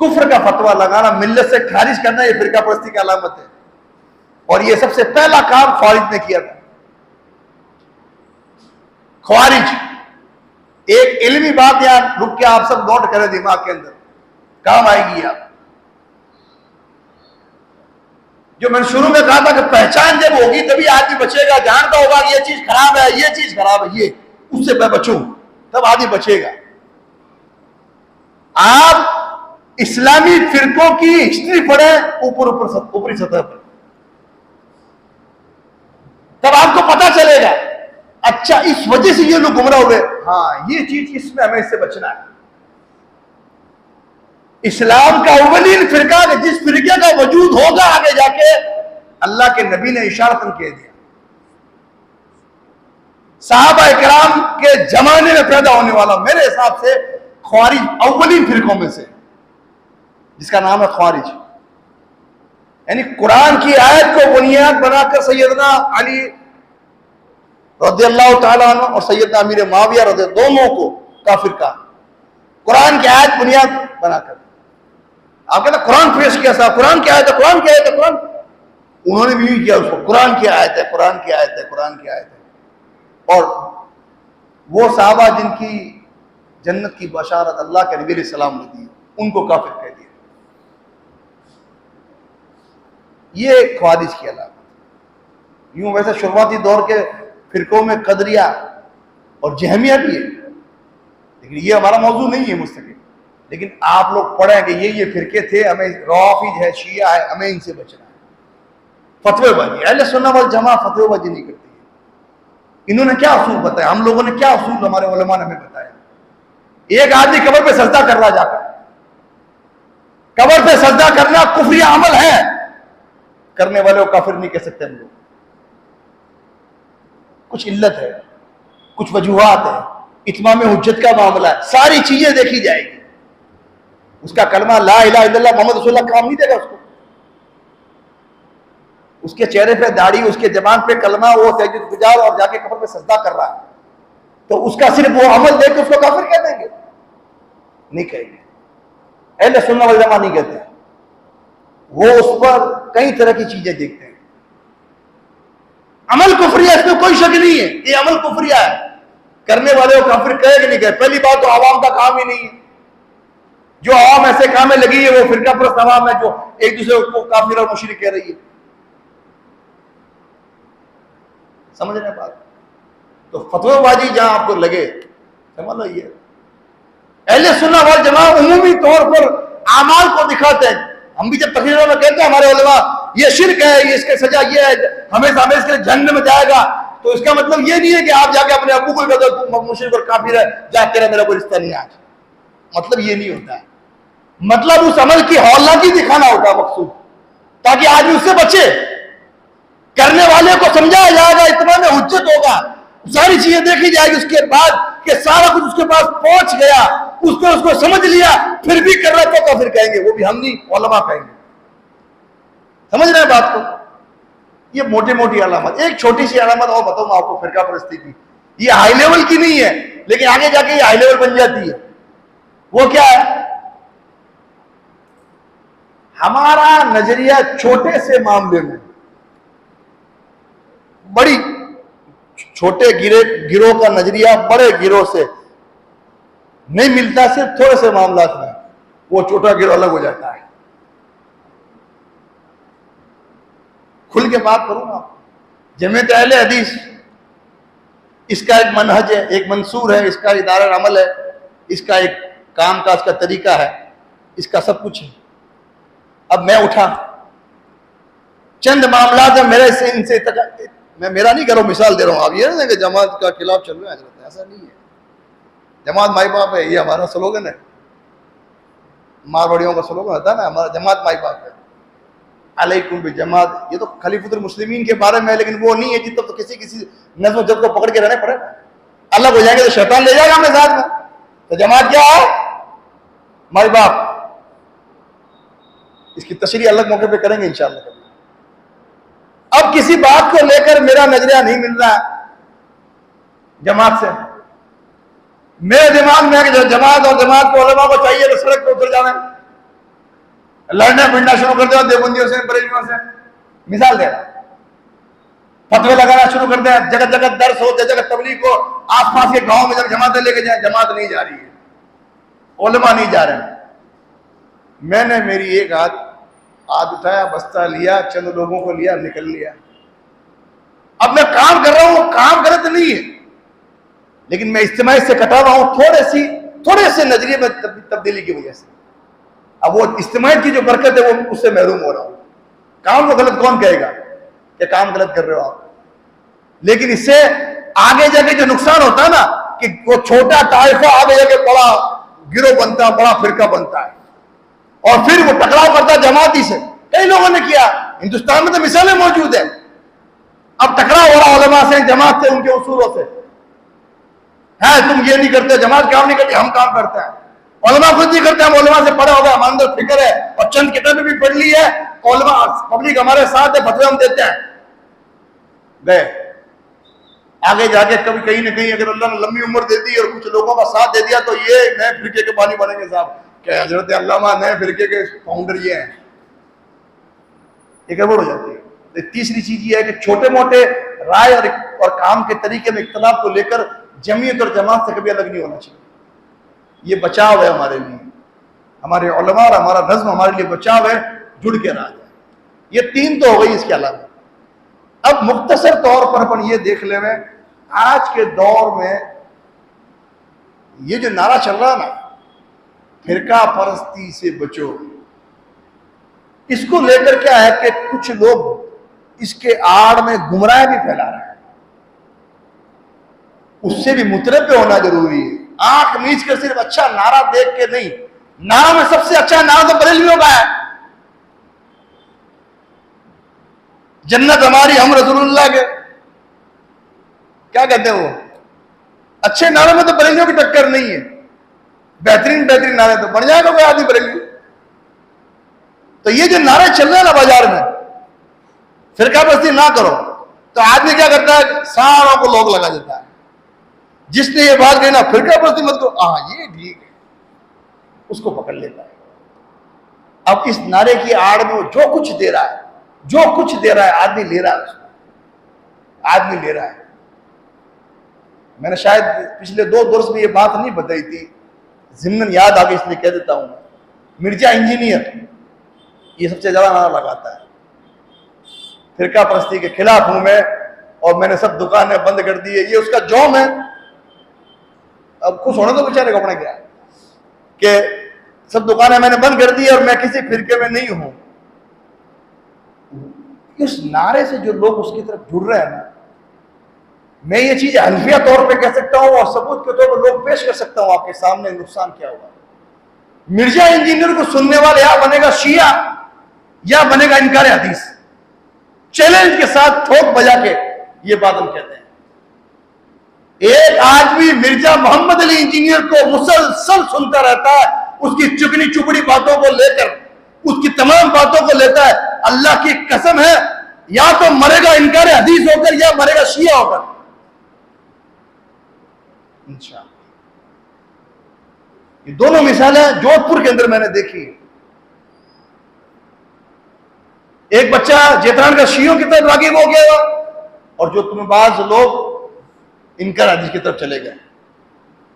कुफ्र का फतवा लगाना, मिल्लत से खारिज करना, यह फिरका परस्ती की अलामत है। और यह सबसे पहला काम ख्वारिज ने किया था। ख्वारिज, एक इल्मी बात यहां रुक के आप सब नोट करें दिमाग के अंदर, काम आएगी आप। जो मैंने शुरू में कहा था कि पहचान जब होगी तभी आदमी बचेगा, जानता होगा ये चीज खराब है, ये चीज खराब है, ये उससे मैं बचूं, तब आदमी बचेगा। आप इस्लामी फिरकों की हिस्ट्री पढ़े ऊपरी सतह पर, तब आपको पता चलेगा अच्छा इस वजह से ये लोग गुमराह हुए, हाँ ये चीज इसमें हमें इससे बचना है। इस्लाम का अव्वलीन फिरका, जिस फिरके का वजूद होगा आगे जाके, अल्लाह के नबी ने इशारतन कह दिया। सहाबा इकराम के जमाने में पैदा होने वाला मेरे हिसाब से ख्वारिज अव्वलीन फिरकों में से, जिसका नाम है ख्वारिज। यानी कुरान की आयत को बुनियाद बनाकर सैयदना अली रज़ियल्लाहु ताला अन्हु और सैयदना अमीर मुआविया रज़ियल्लाहु दोनों को काफिर कहा, कुरान की आयत बुनियाद बनाकर। आप कहते कुरान पेश किया साहब, कुरान की आयत है, कुरान की आयत है, कुरान। उन्होंने भी यही किया उसको, कुरान की आयत है, कुरान की आयत है, कुरान की आयत है। और वो साहबा जिनकी जन्नत की बशारत अल्लाह के नबी सलाम ने दी, उनको काफिर कह दिया। ये ख्वारिज की अलामत। यूं वैसे शुरुआती दौर के फिरकों में कदरिया और जहमिया भी है, लेकिन ये हमारा मौजू नहीं है मुस्तकिल। लेकिन आप लोग पढ़ें कि ये फिरके थे, हमें रवाफिज है, शिया है, हमें इनसे बचना है। फतवेबाजी, अहले सुन्नत वल जमा फतवेबाजी नहीं करती है। इन्होंने क्या असूल बताया, हम लोगों ने क्या असूल हमारे उलमा ने हमें बताया। एक आदमी कब्र पे सजदा कर रहा, जाकर कब्र पे सजदा करना कुफरिया अमल है, करने वाले को काफिर नहीं कह सकते हम लोग। कुछ इल्लत है, कुछ वजूहात है, इत्माम हुज्जत का मामला है, सारी चीजें देखी जाएगी। उसका कलमा ला इलाहा इल्लल्लाह मोहम्मद रसूलुल्लाह काम नहीं देगा उसको। उसके चेहरे पे दाढ़ी, उसके जबान पे कलमा, वो सजद गुजार और जाके कब्र पे सजदा कर रहा है, तो उसका सिर्फ वो अमल देख के उसको काफिर कह देंगे? नहीं कहेंगे। अहले सुन्नत वल जमा नहीं कहते, वो उस पर कई तरह की चीजें देखते हैं। अमल कुफरिया, इसमें कोई शक नहीं है, ये अमल कुफरिया है, करने वाले को काफिर कहे कि नहीं कहे। पहली बात तो आवाम का काम ही नहीं है। जो आवाम ऐसे काम में लगी है वो फिरका परस्त आवाम है, जो एक दूसरे को काफिर और मुशरिक कह रही है। समझ रहे बात? तो फतवाबाजी जहां आपको लगे, समझ लो ये अहले सुन्नत वल जमात उमूमी तौर पर आमाल को दिखाते हैं। हम भी जब तकरीरों में कहते हैं हमारे उलमा ये शिर्क है, ये इसके सजा ये है, हमेशा हमें इसके जहन्नम में जाएगा, तो इसका मतलब ये नहीं है कि आप जाके अपने अब्बू को कहते हो तुम मुशरिक और काफिर है, जा तेरा मेरा कोई रिश्ता नहीं है आज। मतलब ये नहीं होता है। मतलब उस अमल की हौलनाकी दिखाना होता है मकसूद, ताकि आदमी उससे बचे। करने वाले को समझाया जाएगा, इत्मीनान हुज्जत होगा, सारी चीजें देखी जाएगी उसके बाद कि सारा कुछ उसके पास पहुंच गया, उसने उसको समझ लिया, फिर भी कर रहा था तो फिर कहेंगे वो भी हम नहीं, उलमा कहेंगे। समझ रहे हैं बात को? ये मोटी मोटी अलामत। एक छोटी सी अलामत और बताऊं आपको फिरका परस्ती की, ये हाई लेवल की नहीं है लेकिन आगे जाके ये हाई लेवल बन जाती है। वो क्या है? हमारा नजरिया छोटे से मामले में, बड़ी छोटे गिरोह का नजरिया बड़े गिरोह से नहीं मिलता, सिर्फ थोड़े से मामला में वो छोटा गिरोह अलग हो जाता है। खुल के बात करूंगा, जमीयत अहले हदीस इसका एक मनहज है, एक मंसूर है, इसका इदारा अमल है, इसका एक काम का इसका तरीका है, इसका सब कुछ है। अब मैं उठा चंद मामला है मेरे से, इनसे मैं मेरा नहीं करो मिसाल दे रहा हूं। आप ये ना कि जमात का खिलाफ चल रहा है, ऐसा नहीं है। जमात माई बाप है, ये हमारा स्लोगन है, मारवाड़ियों का स्लोगन होता है ना, हमारा जमात माई बाप है, अलैकुम बि जमात। ये तो खलीफुल मुस्लिमीन के बारे में है, लेकिन वो नहीं है जितना तो किसी नज़्म जब को पकड़ के रहने पड़ेगा। अलग हो जाएंगे तो शैतान ले जाएगा हमें साथ में। तो जमात क्या है? माई बाप। इसकी तशरीह अलग मौके पे करेंगे इंशाअल्लाह कभी। अब किसी बात को लेकर मेरा नजरिया नहीं मिल रहा है जमात से, मेरे दिमाग में है कि जमात और जमात को उलमा को चाहिए तो सड़क पर उतर जाना, लड़ना भिड़ना शुरू कर दिया देवबंदियों से, बरेलियों से। मिसाल दे रहा, फतवे लगाना शुरू कर दिया, जगह जगह दर्स हो, जगह तबलीग हो, आसपास के गांव में जब जमातें लेके जाए, जमात नहीं जा रही है, उलमा नहीं जा रहे। मैंने मेरी एक हाथ उठाया, बस्ता लिया, चंद लोगों को लिया, निकल लिया। अब मैं काम कर रहा हूं, काम गलत नहीं है, लेकिन मैं इज्तिमा से कटा रहा हूं थोड़े से नजरिए में तब्दीली की वजह से। अब वो इज्तिमा की जो बरकत है वो उससे महरूम हो रहा हूं। काम को गलत कौन कहेगा कि काम गलत कर रहे हो आप? लेकिन इससे आगे जाके जो नुकसान होता है ना, कि वो छोटा ताइफा आगे जाके बड़ा गिरोह बनता है, बड़ा फिरका बनता है, और फिर वो टकराव करता है जमाती से। कई लोगों ने किया, हिंदुस्तान में तो मिसालें मौजूद है। अब टकराव हो रहा उलमा से, जमात से, उनके उसूलों से है। तुम ये नहीं करते, जमात काम नहीं करती, हम काम करते हैं। उलमा खुद नहीं करते, हम उलमा से पढ़े हो गए, हमारे अंदर फिक्र है और चंद किताबें भी पढ़ ली है, उलमा पब्लिक हमारे साथ है, फतवे हम देते हैं। गए आगे जाके कभी कहीं ना कहीं अगर अल्लाह ने लंबी उम्र दे दी और कुछ लोगों का साथ दे दिया तो ये नए फिरके के बानी बनेंगे साहब। क्या हजरत अल्लामा नए फिरके के फाउंडर ये हैं, ये गड़बड़ हो जाती है। तो तीसरी चीज ये है कि छोटे मोटे राय और काम के तरीके में इख्तलाफ को लेकर जमीयत और जमात से कभी अलग नहीं होना चाहिए। ये बचाव है हमारे लिए, हमारे उलमा और हमारा नज़्म हमारे लिए बचाव है, जुड़ के रहा जाए। ये तीन तो हो गई। इसके अलावा अब मुख्तसर तौर पर अपन ये देख ले में, आज के दौर में ये जो नारा चल रहा है ना, फिरका परस्ती से बचो, इसको लेकर क्या है कि कुछ लोग इसके आड़ में गुमराह भी फैला रहे हैं। उससे भी मुतरब्बे होना जरूरी है। आंख मीच कर सिर्फ अच्छा नारा देख के नहीं, नारा में सबसे अच्छा नारा तो बरेलवियों का है, जन्नत हमारी हम रसूलुल्लाह के। क्या कहते हैं वो? अच्छे नारों में तो बरेलियों की टक्कर नहीं है। बेहतरीन नारे तो बन जाएगा कोई आदमी बरेली। तो ये जो नारे चल रहे हैं ना बाजार में, फिरका परस्ती ना करो, तो आदमी क्या करता है? सारों को लोग लगा देता है। जिसने ये बात कही ना फिरका परस्ती मत करो, हाँ ये ठीक है, उसको पकड़ लेता है। अब इस नारे की आड़ में वो जो कुछ दे रहा है, आदमी ले रहा है उसको, आदमी ले रहा है। मैंने शायद पिछले 2 दर्स में ये बात नहीं बताई थी, ज़िम्नन याद आ गई इसलिए कह देता हूं। मिर्जा इंजीनियर ये सबसे ज्यादा नारा लगाता है, फिरका परस्ती के खिलाफ हूं मैं, और मैंने सब दुकानें बंद कर दी है, ये उसका जॉब है। अब खुश होना तो बेचारे को अपना क्या है कि सब दुकानें मैंने बंद कर दी और मैं किसी फिरके में नहीं हूं। इस नारे से जो लोग उसकी तरफ जुड़ रहे हैं ना, मैं ये चीज हल्फिया तौर पे कह सकता हूं और सबूत के तौर पर लोग पेश कर सकता हूं आपके सामने नुकसान क्या हुआ। मिर्जा इंजीनियर को सुनने वाले या बनेगा शिया या बनेगा इनकार हदीस। चैलेंज के साथ ठोक बजा के ये बात हम कहते हैं। एक आदमी मिर्जा मोहम्मद अली इंजीनियर को मुसलसल सुनता रहता है, उसकी चुगनी चुपड़ी बातों को लेकर, उसकी तमाम बातों को लेता है। अल्लाह की कसम है, या तो मरेगा इनकार हदीस होकर या मरेगा शिया होकर इंशाअल्लाह। ये दोनों मिसालें जोधपुर के अंदर मैंने देखी। एक बच्चा जेतरान का शियों की तरफ रागिब हो गया और जो तुम्हें बाज लोग इनकार हदीस की तरफ चले गए।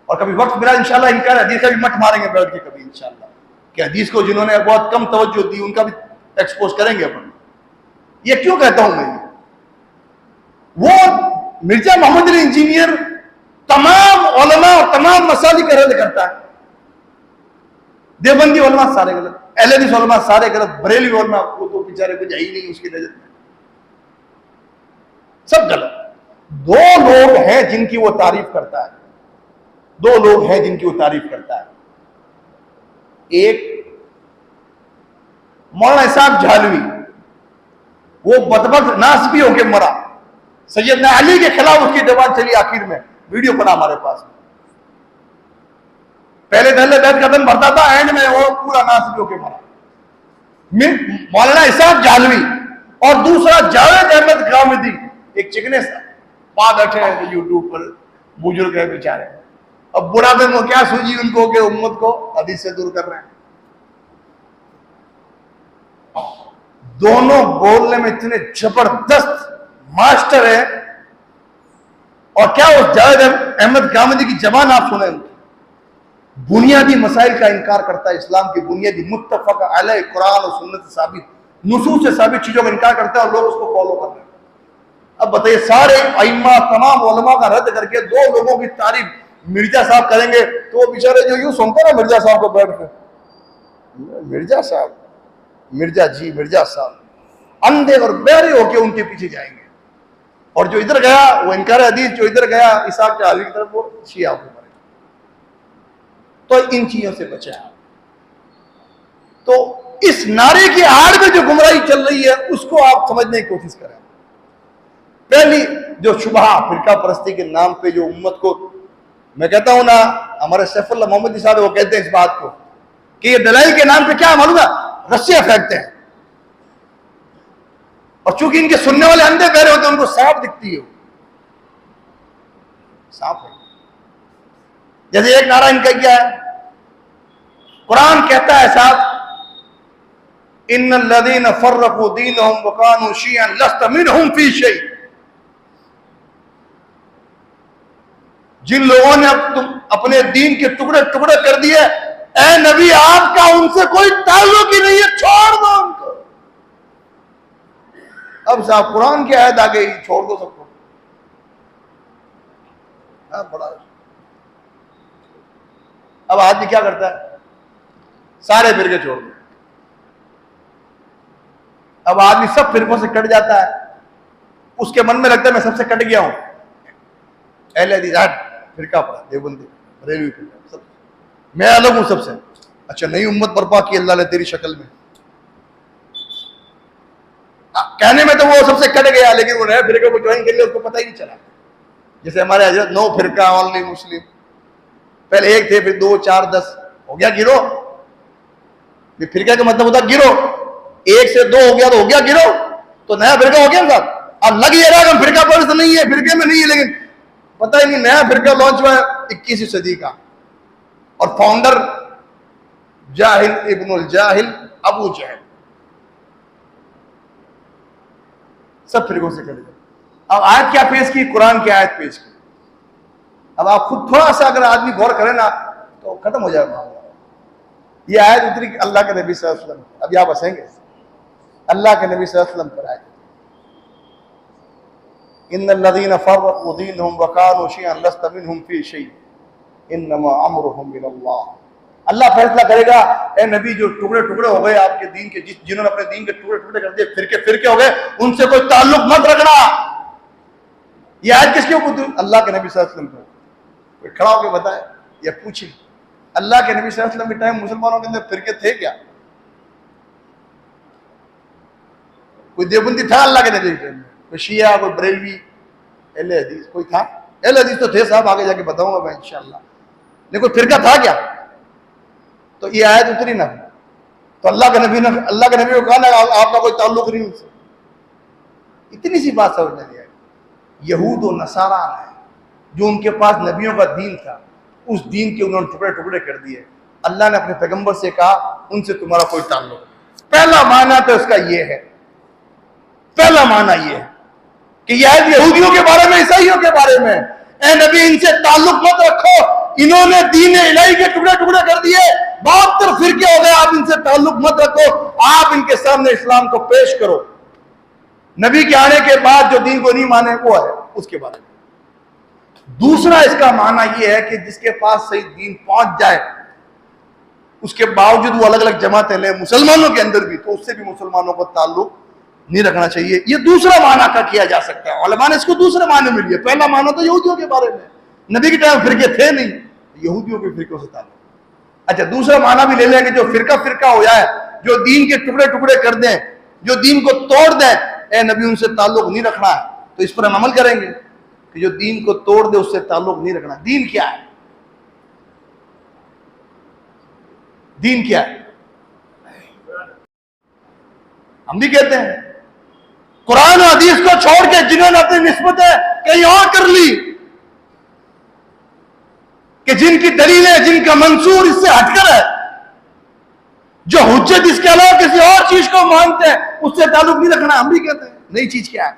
और कभी वक्त मिला इंशाल्लाह इनकार हदीस का भी मठ मारेंगे बैठ के कभी इंशाल्लाह, कि हदीस को जिन्होंने बहुत कम तवज्जो दी उनका भी एक्सपोज करेंगे अपन। ये क्यों कहता हूं मैं? वो मिर्जा मोहम्मद अली इंजीनियर तमाम उलमा और तमाम मसाइल का रद्द करता है। देवबंदी उलमा सारे गलत, अहले हदीस उलमा सारे गलत, बरेली उलमा को तो बेचारे कुछ है ही नहीं उसकी नजर में, सब गलत। दो लोग हैं जिनकी वो तारीफ करता है, दो लोग हैं जिनकी वो तारीफ करता है। एक मौलाना इसाक झालवी, वो बदबख्त नासबी होकर मरा। सैयदना अली के खिलाफ उसकी जबान चली, आखिर में वीडियो पड़ा हमारे पास। पहले दहले बैठ कदम भरता था, एंड में वो पूरा नासबी होकर मरा। मौलाना इसाक झालवी और दूसरा जावेद अहमद गामिदी, एक चिकने सा वहां बैठे हैं यूट्यूब पर, बुजुर्ग है बेचारे। अब बुरा दिन को क्या सूझी उनको कि उम्मत को हदीस से दूर कर रहे हैं। दोनों बोलने में इतने जबरदस्त मास्टर है। और क्या उस जावेद अहमद गामिदी की जबान आप सुने, बुनियादी मसाइल का इनकार करता है, इस्लाम की बुनियादी मुत्तफक अलैह कुरान और सुन्नत से साबित, नुसूस से साबित चीजों का इनकार करता है और लोग उसको फॉलो कर रहे हैं। अब बताइए, सारे अइम्मा तमाम उलमा का रद्द करके दो लोगों की तारीफ मिर्जा साहब करेंगे तो वो बेचारे जो यूं सुनते ना मिर्जा साहब को बैठ के, मिर्जा साहब, मिर्जा जी, मिर्जा साहब, अंधे और बहरे होके उनके पीछे जाएंगे। और जो इधर गया वो इनकार हदीस, जो इधर गया इसाक झालवी की तरफ, वो शिया होकर मरेगा। तो इन चीजों से बचे आप। तो इस नारे की आड़ में जो गुमराही चल रही है उसको आप समझने की कोशिश करें। पहली जो शुबहा फिरका परस्ती के नाम पे जो उम्मत को, मैं कहता हूं ना, हमारे सैफुल्लाह मोहम्मदी साहब वो कहते हैं इस बात को कि ये दलाइल के नाम पे क्या मालूम है, रस्सियां फेंकते हैं। और चूंकि इनके सुनने वाले अंधे बहरे होते हैं, उनको सांप दिखती है, सांप है। जैसे एक नारा इनका क्या है, कुरान कहता है साहब, इन्नल्लज़ीना फर्रक़ू दीनहुम व कानू शियअन लस्त मिनहुम फी शै। जिन लोगों ने अपने दीन के टुकड़े टुकड़े कर दिए, ए नबी आपका उनसे कोई ताल्लुक ही नहीं है, छोड़ दो उनको। अब साहब कुरान की आयत आ गई, छोड़ दो सबको। बड़ा अब आदमी क्या करता है, सारे फिरके छोड़ दो। अब आदमी सब फिरकों से कट जाता है, उसके मन में लगता है मैं सबसे कट गया हूं। अहले हदीस फिरका पड़ा, देवबंदी, बरेलवी फिरका, सब मैं अलग हूं सबसे। अच्छा, नई उम्मत बर्पा की अल्लाह ने तेरी शक्ल में, कहने में तो वो सबसे कट गया, लेकिन वो नए फिरके को ज्वाइन कर लिया, उसको पता ही नहीं चला। जैसे हमारे हजरत नो फिरका ओनली मुस्लिम, पहले एक थे, फिर 2, 4, 10 हो गया, गिरो। फिरका का मतलब होता गिरो, 1 से 2 हो गया तो हो गया गिरो, तो नया फिरका हो गया साहब। अब लग ये रहा कि फिरका पर नहीं है, फिरके में नहीं है, लेकिन पता ही नहीं नया फिरका लॉन्च हुआ है 21वीं सदी का, और फाउंडर जाहिल इब्नुल जाहिल अबू जहल, सब फिरकों से कट गए। अब आयत क्या पेश की, कुरान की आयत पेश की। अब आप खुद थोड़ा सा अगर आदमी गौर करे ना तो खत्म हो जाएगा मामला। ये आयत उतरी अल्लाह के नबी सल्लल्लाहु अलैहि वसल्लम, अब आप हंसेंगे, अल्लाह के नबी सल्लल्लाहु अलैहि वसल्लम पर आयत। इन्नल्लज़ीना फ़र्रक़ू दीनहुम व कानू शियअन लस्त मिनहुम फ़ी शै इन्नमा अम्रुहुम इलल्लाह। अल्लाह फैसला करेगा। ए नबी, जो टुकड़े टुकड़े हो गए आपके दीन के, जिन्होंने अपने दीन के टुकड़े टुकड़े कर दिए, फिरके फिरके हो गए, उनसे कोई ताल्लुक मत रखना। ये आज किसके ऊपर? अल्लाह के नबी सल्लल्लाहु अलैहि वसल्लम को। खड़ा होकर बताए या पूछे, अल्लाह के नबी सल्लल्लाहु अलैहि वसल्लम के टाइम मुसलमानों के अंदर फिरके थे क्या? कोई देवबंदी था अल्लाह के नबी के टाइम में? कोई शिया, कोई बरेलवी, अहले हदीस कोई था? अहले हदीस तो थे साहब, आगे जाके बताऊंगा मैं इंशाअल्लाह। लेकिन कोई फिरका था क्या? तो ये आयत उतरी ना, तो अल्लाह के नबी को कहा ना आपका कोई ताल्लुक नहीं उनसे। इतनी सी बात समझ में आई। यहूद और नसारा है, जो उनके पास नबियों का दीन था, उस दीन के उन्होंने टुकड़े टुकड़े कर दिए। अल्लाह ने अपने पैगंबर से कहा उनसे तुम्हारा कोई ताल्लुक। पहला माना तो इसका ये है, पहला माना ये है कि यह यहूदियों के बारे में, ईसाइयों के बारे में, ए नबी इनसे ताल्लुक मत रखो, इन्होंने दीन इलाही के टुकड़े टुकड़े कर दिए, 72 फिरके हो गए, आप इनसे ताल्लुक मत रखो, आप इनके सामने इस्लाम को पेश करो। नबी के आने के बाद जो दीन को नहीं माने वो है उसके बारे में। दूसरा इसका माना यह है कि जिसके पास सही दीन पहुंच जाए, उसके बावजूद वो अलग अलग जमातें ले मुसलमानों के अंदर भी, तो उससे भी मुसलमानों को ताल्लुक नहीं रखना चाहिए। ये दूसरा माना का किया जा सकता है। उलमा ने इसको दूसरे माने में लिया। पहला माना तो यहूदियों के बारे में, नबी के टाइम फिरके थे नहीं, यहूदियों के फिरकों से ताल्लुक। अच्छा, दूसरा माना भी ले लेंगे, जो फिरका फिरका हो जाए, जो दीन के टुकड़े टुकड़े कर दें, जो दीन को तोड़ दें, ए नबी उनसे ताल्लुक नहीं रखना है। तो इस पर हम अमल करेंगे कि जो दीन को तोड़ दे उससे ताल्लुक नहीं रखना। दीन क्या है? दीन क्या है? हम भी कहते हैं कुरान और हदीस को छोड़ के जिन्होंने अपनी निस्बतें कहीं और कर ली, कि जिनकी दलीलें, जिनका मंसूर इससे हटकर है, जो हुज्जत इसके अलावा किसी और चीज को मानते हैं, उससे ताल्लुक नहीं रखना। हम भी कहते हैं नई चीज क्या है?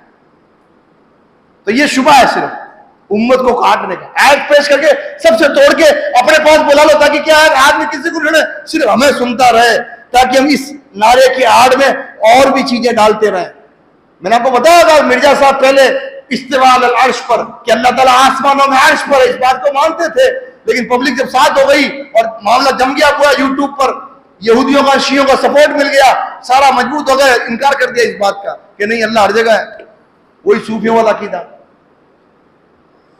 तो ये शुबा है सिर्फ उम्मत को काटने का। आयत पेश करके सबसे तोड़ के अपने पास बुला लो, ताकि क्या है, आदमी किसी को लड़े, सिर्फ हमें सुनता रहे, ताकि हम इस नारे की आड़ में और भी चीजें डालते रहें। मैंने आपको बताया था मिर्जा साहब पहले इस्तिवा अल अर्श पर, कि अल्लाह ताला आसमानों में अर्श पर है, इस बात को मानते थे। लेकिन पब्लिक जब साथ हो गई और मामला जम गया पूरा, यूट्यूब पर यहूदियों का, शियों का सपोर्ट मिल गया, सारा मजबूत हो गया, इनकार कर दिया इस बात का कि नहीं अल्लाह हर जगह है। वही सूफियों वाला कीदा,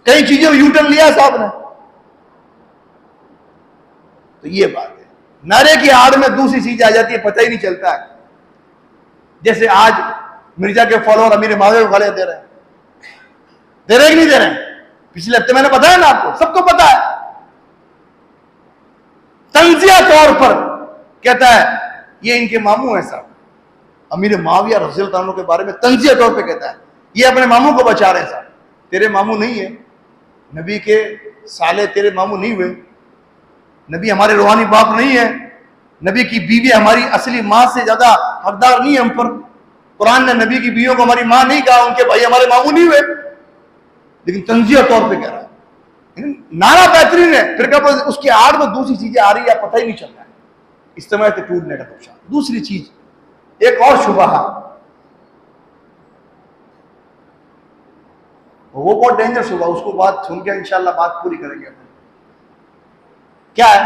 कई चीजों में यूटर्न लिया साहब ने। तो ये बात है, नारे की आड़ में दूसरी चीज आ जाती है, पता ही नहीं चलता है। जैसे आज मिर्जा के फॉलोअर अमीर माविया को गालियां दे रहे हैं, दे रहे कि नहीं दे रहे? पिछले हफ्ते मैंने बताया ना आपको, सबको पता है। तंजिया तौर पर कहता है ये इनके मामू है साहब, अमीर माविया रज़ियल्लाहु अन्हु के बारे में तंजिया तौर पे कहता है ये अपने मामू को बचा रहे हैं साहब। तेरे मामू नहीं है, नबी के साले तेरे मामू नहीं हुए, नबी हमारे रूहानी बाप नहीं है, नबी की बीवी हमारी असली मां से ज्यादा हकदार नहीं है हम पर। कुरान ने नबी की बीवियों को हमारी मां नहीं कहा, उनके भाई हमारे मामू नहीं हुए, लेकिन तंजिया तौर पे कह रहा है। नारा बेहतरीन है, फिर क्या उसकी आड़ में दूसरी चीजें आ रही है, पता ही नहीं चल रहा है। इस्तेमाल से टूटने का नुकसान। दूसरी चीज, एक और शुबहा, वो बहुत डेंजर शुबहा, उसको बात सुन के इंशाल्लाह बात पूरी करेंगे। क्या है?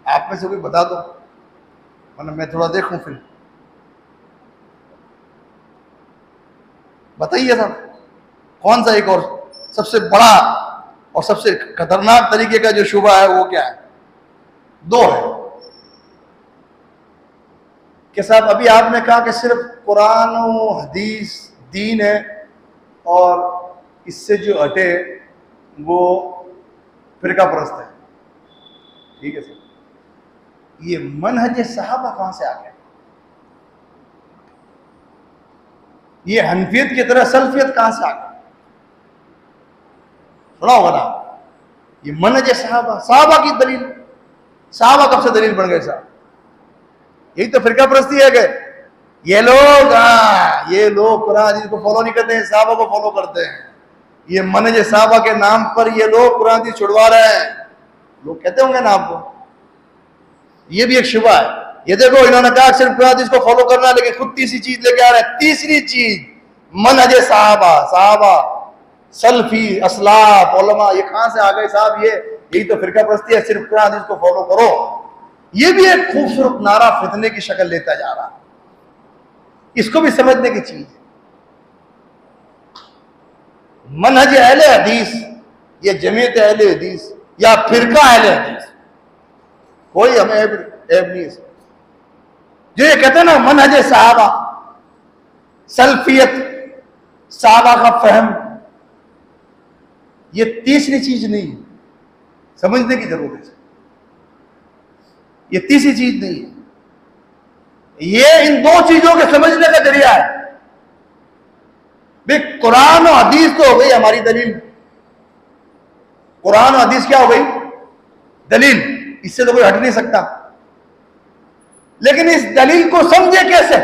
आप में से कोई बता दो, वरना मैं थोड़ा देखूं फिर। बताइए साहब, कौन सा एक और सबसे बड़ा और सबसे खतरनाक तरीके का जो शुबहा है वो क्या है? दो है कि साहब अभी आपने कहा कि सिर्फ कुरान और हदीस दीन है और इससे जो हटे वो फिरका परस्त है। ठीक है सर, ये मनहज सहाबा कहां से आ गया? ये हनफियत की तरह सल्फियत कहां से आ गया? सुना होगा ना, ये मनहज सहाबा, सहाबा की दलील। सहाबा कब से दलील बन गए साहब? यही तो फिरका परस्ती है कि ये लोग कुरान हदीस को फॉलो नहीं करते हैं, सहाबा को फॉलो करते हैं। ये मनहज सहाबा के नाम पर ये लोग कुरान हदीस छुड़वा रहे हैं। लोग कहते होंगे ना आपको, ये भी एक शुबहा है। ये देखो, इन्होंने कहा सिर्फ कुरान हदीस को फॉलो करना है, लेकिन खुद तीसरी चीज लेके आ रहे हैं। तीसरी चीज मनहज साहबा, साहबा, सल्फी, असलाफ, उलमा, ये कहां से आ गए साहब? ये यही तो फिरका परस्ती है, सिर्फ कुरान हदीस को फॉलो करो। ये भी एक खूबसूरत नारा फितने की शक्ल लेता जा रहा, इसको भी समझने की चीज है। मनहज अहले हदीस, ये जमीयत अहले हदीस या फिरका अहले हदीस, कोई हमें ऐब नहीं है। जो ये कहते हैं ना मनहज साहबा, सल्फियत, साहबा का फहम, ये तीसरी चीज नहीं है, समझने की जरूरत है। ये तीसरी चीज नहीं है, ये इन दो चीजों के समझने का जरिया है। भाई कुरान और हदीस तो हो गई हमारी दलील, कुरान और हदीस क्या हो गई? दलील, इससे तो कोई हट नहीं सकता। लेकिन इस दलील को समझे कैसे?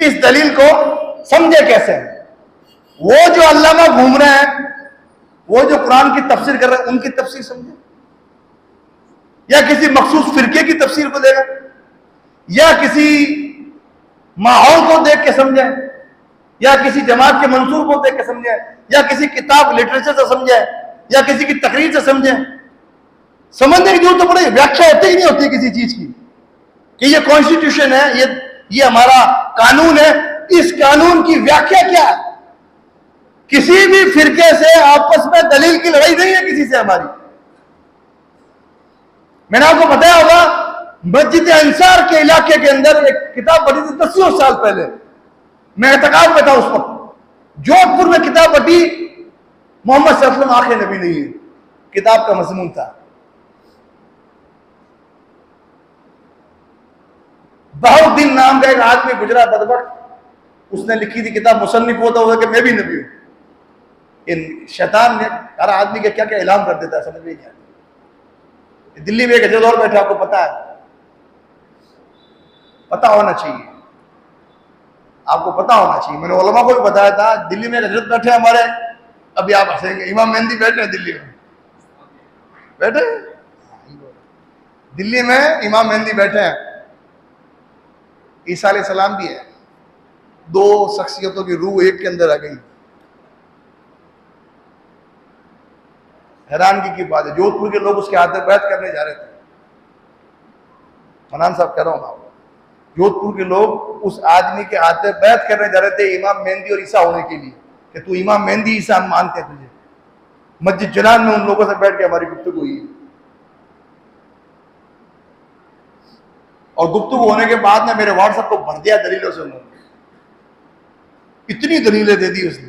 इस दलील को समझे कैसे? वो जो अल्लामा घूम रहे हैं, वो जो कुरान की तफसीर कर रहे हैं, उनकी तफसीर समझे, या किसी मखसूस फिरके की तफसीर को देगा, या किसी माहौल को देख के समझे, या किसी जमात के मंसूर को देख के समझे, या किसी किताब लिटरेचर से समझे, या किसी की तकरीर से समझे। समझने की जरूरत तो पड़ेगी, व्याख्या होती ही नहीं होती किसी चीज की कि ये कॉन्स्टिट्यूशन है, ये हमारा कानून है, इस कानून की व्याख्या क्या है? किसी भी फिरके से आपस में दलील की लड़ाई नहीं है किसी से हमारी। मैंने आपको बताया होगा, मस्जिद अंसार के इलाके के अंदर एक किताब पढ़ी थी 10 साल पहले, मैं एतकाफ में था उस वक्त, जोधपुर में किताब पढ़ी, मोहम्मद सल्लल्लाहु अलैहि वसल्लम आखिर नबी नहीं है, किताब का मजमून था। बहुत दिन नाम का एक आदमी गुजरा बदबख्त, उसने लिखी थी किताब, मुसन्निफ होता हुआ कि मैं भी नबी हूं। इन शैतान ने हर आदमी के क्या क्या ऐलान कर देता है, समझ में नहीं आता। दिल्ली में एक हजरत और बैठे, आपको पता है, पता होना चाहिए, आपको पता होना चाहिए। मैंने उलमा को भी बताया था, दिल्ली में हजरत बैठे हमारे, अभी आप हंसेंगे, इमाम मेहंदी बैठे हैं दिल्ली में, बैठे दिल्ली में इमाम मेहंदी बैठे हैं, ईसा अलैहिस्सलाम भी है। दो शख्सियतों की रूह एक के अंदर आ गई। हैरानगी की बात है, जोधपुर के लोग उसके हाथ में बैत करने जा रहे थे। मनान साहब कह रहा हूं मैं, जोधपुर के लोग उस आदमी के हाथ में बैत करने जा रहे थे इमाम मेहंदी और ईसा होने के लिए, कि तू इमाम मेहंदी ईसा हम मानते हैं तुझे। मस्जिद जलान में उन लोगों से बैठ के हमारी गुफ्तगू हुई, और गुफ्तगू होने के बाद ने मेरे व्हाट्सएप को भर दिया दलीलों से। उन्होंने इतनी दलीलें दे दी उसने,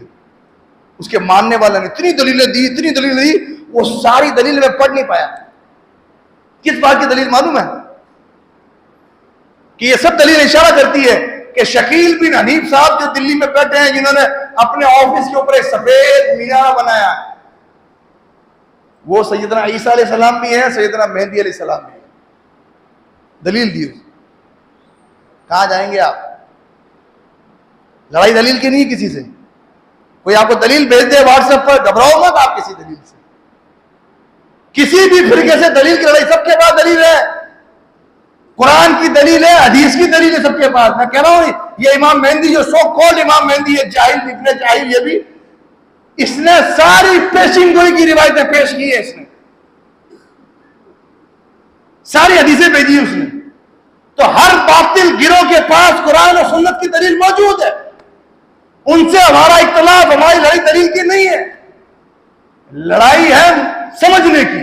उसके मानने वाले ने इतनी दलीलें दी, इतनी दलीलें दी, वो सारी दलील में पढ़ नहीं पाया। किस बात की दलील मालूम है? कि ये सब दलील इशारा करती है कि शकील बिन हनीफ साहब जो दिल्ली में बैठे हैं, जिन्होंने अपने ऑफिस के ऊपर एक सफेद मीनारा बनाया, वो सैयदना ईसा अलैहिस्सलाम भी है, सैयदना मेहंदी अलैहिस्सलाम भी है। दलील दी। कहां जाएंगे आप? लड़ाई दलील की नहीं किसी से। कोई आपको दलील भेज दे व्हाट्सएप पर, घबराओ मत आप किसी दलील से, किसी भी फिरके से दलील की लड़ाई। सबके पास दलील है, कुरान की दलील है, हदीस की दलील है सबके पास। मैं कह रहा हूं ये इमाम मेहंदी जो सो कॉल्ड इमाम मेहंदी है, जाहिल, इतने जाहिल, ये भी इसने सारी पेशिंग गोई की रिवायतें पेश की है, इसने सारी हदीसें भेजी है उसने। तो हर बातिल गिरोह के पास कुरान और सुन्नत की दलील मौजूद है, उनसे हमारा इख्तिलाफ, हमारी लड़ाई दलील की नहीं है, लड़ाई है समझने की